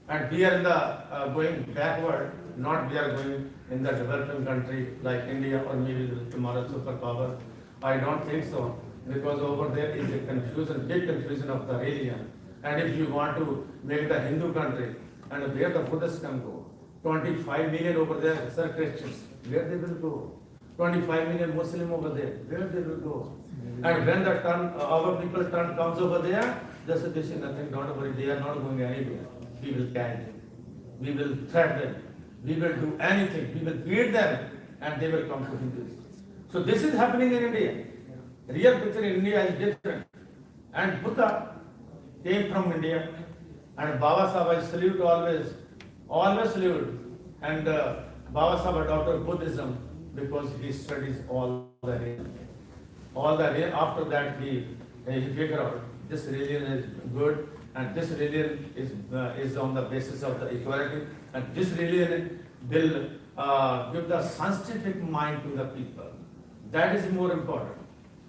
And we are in the going backward, not we are going in the developing country like India or maybe tomorrow superpower. I don't think so, because over there is a confusion, big confusion of the religion. And if you want to make the Hindu country, and where the Buddhists can go, 25 million over there, sir, Christians, where they will go? 25 million Muslim over there, where they will go? And when the turn, our people turn comes over there, they say, this is nothing, don't worry, they are not going anywhere. We will carry them, we will threat them, we will do anything, we will beat them, and they will come to Hinduism. So this is happening in India. Real picture in India is different. And Buddha came from India, and Baba Sahib, I salute always salute. And Baba Sahib adopted Buddhism because he studies all the religion. After that he figured out this religion is good, and this religion is on the basis of the equality, and this religion will give the scientific mind to the people. That is more important.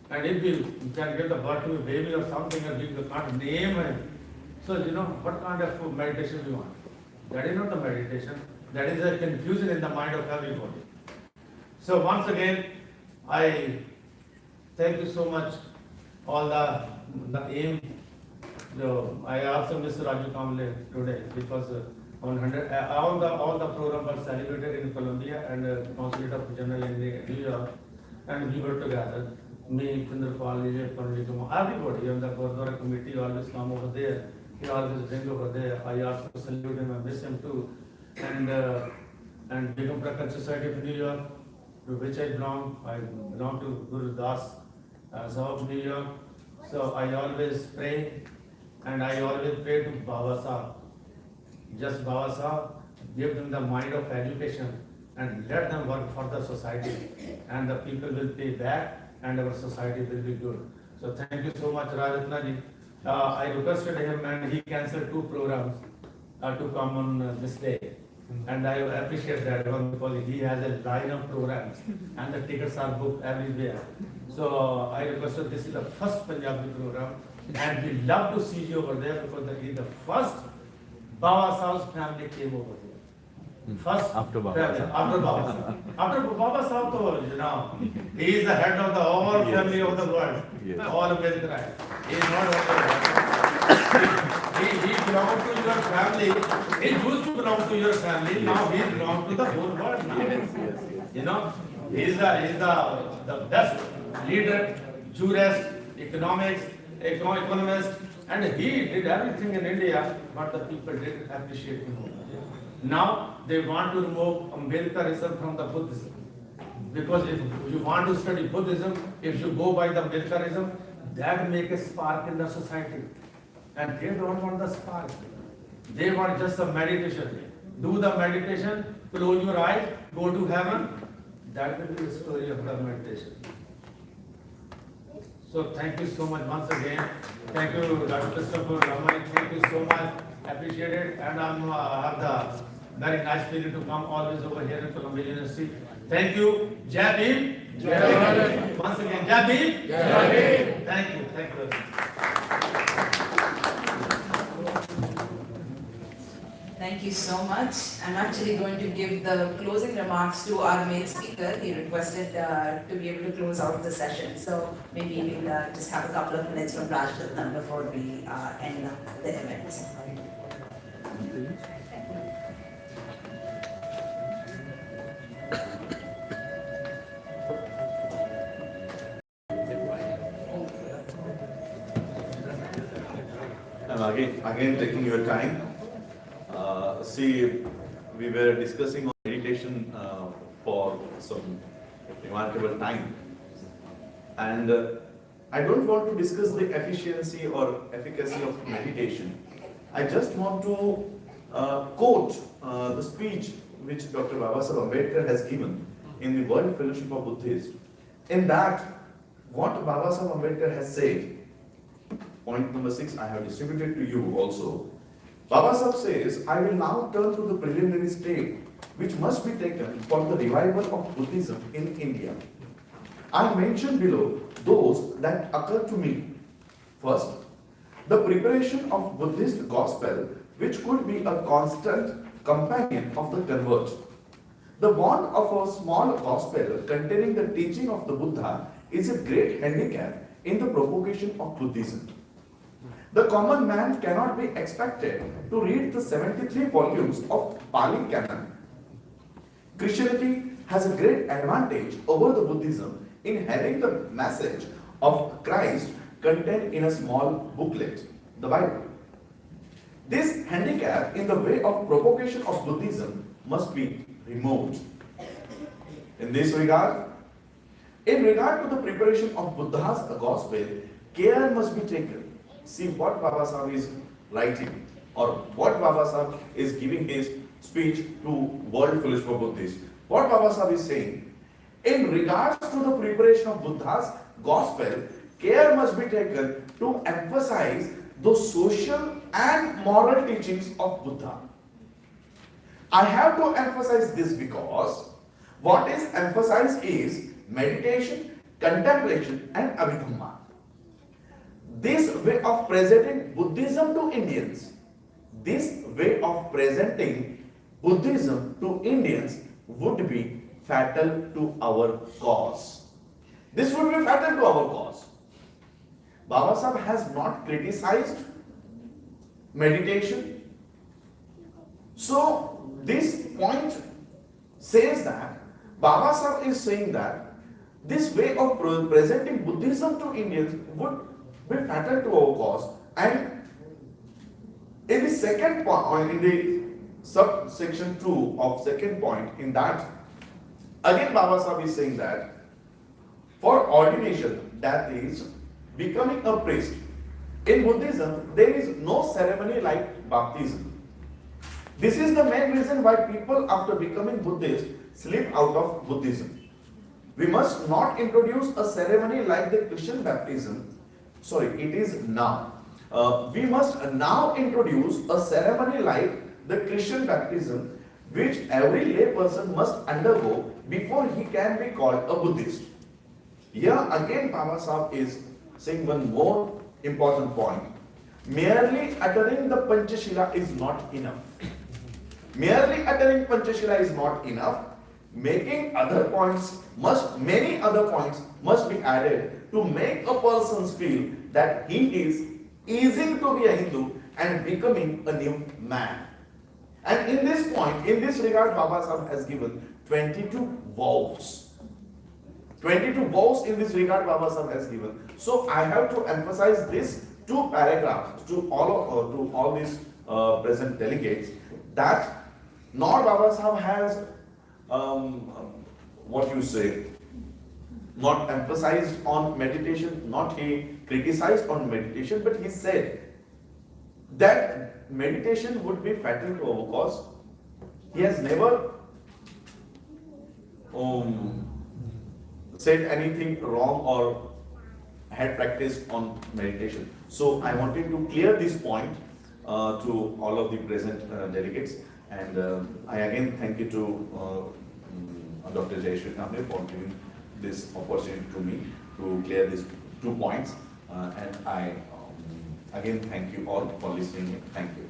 And if we can give the birth to a baby or something, and we can't name him, so what kind of meditation we want? That is not the meditation. That is a confusion in the mind of everybody. So once again, I thank you so much. All the aim. I also miss Raju Kamble today, because on 100 all the programs were celebrated in Colombia and Consulate of General in New York, and we were together. Me, Kundarpal, everybody on the Gurdwara committee always come over there. He always bring over there. I also salute him, I miss him too. And Begum Prakach Society of New York, to which I belong to Guru Das of New York. So I always pray, and I always pray to Baba Sahib. Just Baba Sahib, give them the mind of education and let them work for the society, and the people will pay back, and our society will be good. So thank you so much, Rajratna ji. I requested him, and he cancelled 2 programs to come on this day. And I appreciate that one, because he has a line of programs and the tickets are booked everywhere. So I requested, this is the first Punjabi program, and we love to see you over there, because he is the first Baba Sahib's family came over here. First After Baba family, Sahib. after Baba Sahib. After Baba Sahib, he is the head of the whole family of the world. Yes. All Ambedkar. He is not he belongs to your family. He used to belong to your family. Now he belongs to the whole world. Now. He is the best leader, jurist, economist, and he did everything in India, but the people didn't appreciate him. Now they want to remove Ambedkarism from the Buddhism. Because if you want to study Buddhism, if you go by the Ambedkarism, that makes a spark in the society. And they don't want the spark. They want just a meditation. Do the meditation, close your eyes, go to heaven. That will be the story of the meditation. So thank you so much once again. Thank you, Dr. Christopher Ramani. Thank you so much. Appreciate it. And I have the very nice feeling to come always over here in Columbia University. Thank you. Jai Bhim. Jai Bhim. Once again, Jai Bhim. Jai Bhim. Thank you. Thank you. Thank you so much. I'm actually going to give the closing remarks to our main speaker. He requested to be able to close out the session. So maybe we'll just have a couple of minutes from Rajratna before we end the event. Again taking your time. See, we were discussing on meditation for some remarkable time. And I don't want to discuss the efficiency or efficacy of meditation. I just want to quote the speech which Dr. Baba Sahib Ambedkar has given in the World Fellowship of Buddhists. In that, what Baba Sahib Ambedkar has said, point number 6, I have distributed to you also. Baba Sahib says, I will now turn to the preliminary step which must be taken for the revival of Buddhism in India. I mention below those that occur to me. First, the preparation of Buddhist gospel which could be a constant companion of the convert. The want of a small gospel containing the teaching of the Buddha is a great handicap in the propagation of Buddhism. The common man cannot be expected to read the 73 volumes of Pali Canon. Christianity has a great advantage over the Buddhism in having the message of Christ contained in a small booklet, the Bible. This handicap in the way of propagation of Buddhism must be removed. In this regard, in regard to the preparation of Buddha's gospel, care must be taken. See what Baba Sahib is writing, or what Baba Sahib is giving his speech to world foolish for Buddhists. What Baba Sahib is saying, in regards to the preparation of Buddha's gospel, care must be taken to emphasize the social and moral teachings of Buddha. I have to emphasize this because what is emphasized is meditation, contemplation and abhidhamma. This way of presenting Buddhism to Indians, would be fatal to our cause. This would be fatal to our cause. Baba Sahib has not criticized meditation. So this point says that Baba Sahib is saying that this way of presenting Buddhism to Indians would be fatal to our cause. And in the second point, in the subsection 2 of second point, in that again Baba Sahib is saying that for ordination, that is becoming a priest, in Buddhism there is no ceremony like baptism. This is the main reason why people after becoming Buddhist slip out of Buddhism. We must not introduce a ceremony like the Christian baptism. Sorry, it is now. We must now introduce a ceremony like the Christian baptism, which every lay person must undergo before he can be called a Buddhist. Here again Baba Sahib is saying one more important point. Merely uttering the Panchashila is not enough. Merely uttering Panchashila is not enough. Many other points must be added to make a person feel that he is easing to be a Hindu and becoming a new man. And in this point, in this regard, Baba Sahib has given 22 vows. 22 vows in this regard Baba Sahib has given. So I have to emphasize these two paragraphs to all these present delegates, that not Baba Sahib has not emphasized on meditation, not he criticized on meditation, but he said that meditation would be fatal to our cause. He has never said anything wrong or had practiced on meditation. So I wanted to clear this point to all of the present delegates, and I again thank you to Dr. Rajratna for giving this opportunity to me to clear these 2 points, and I again thank you all for listening. Thank you.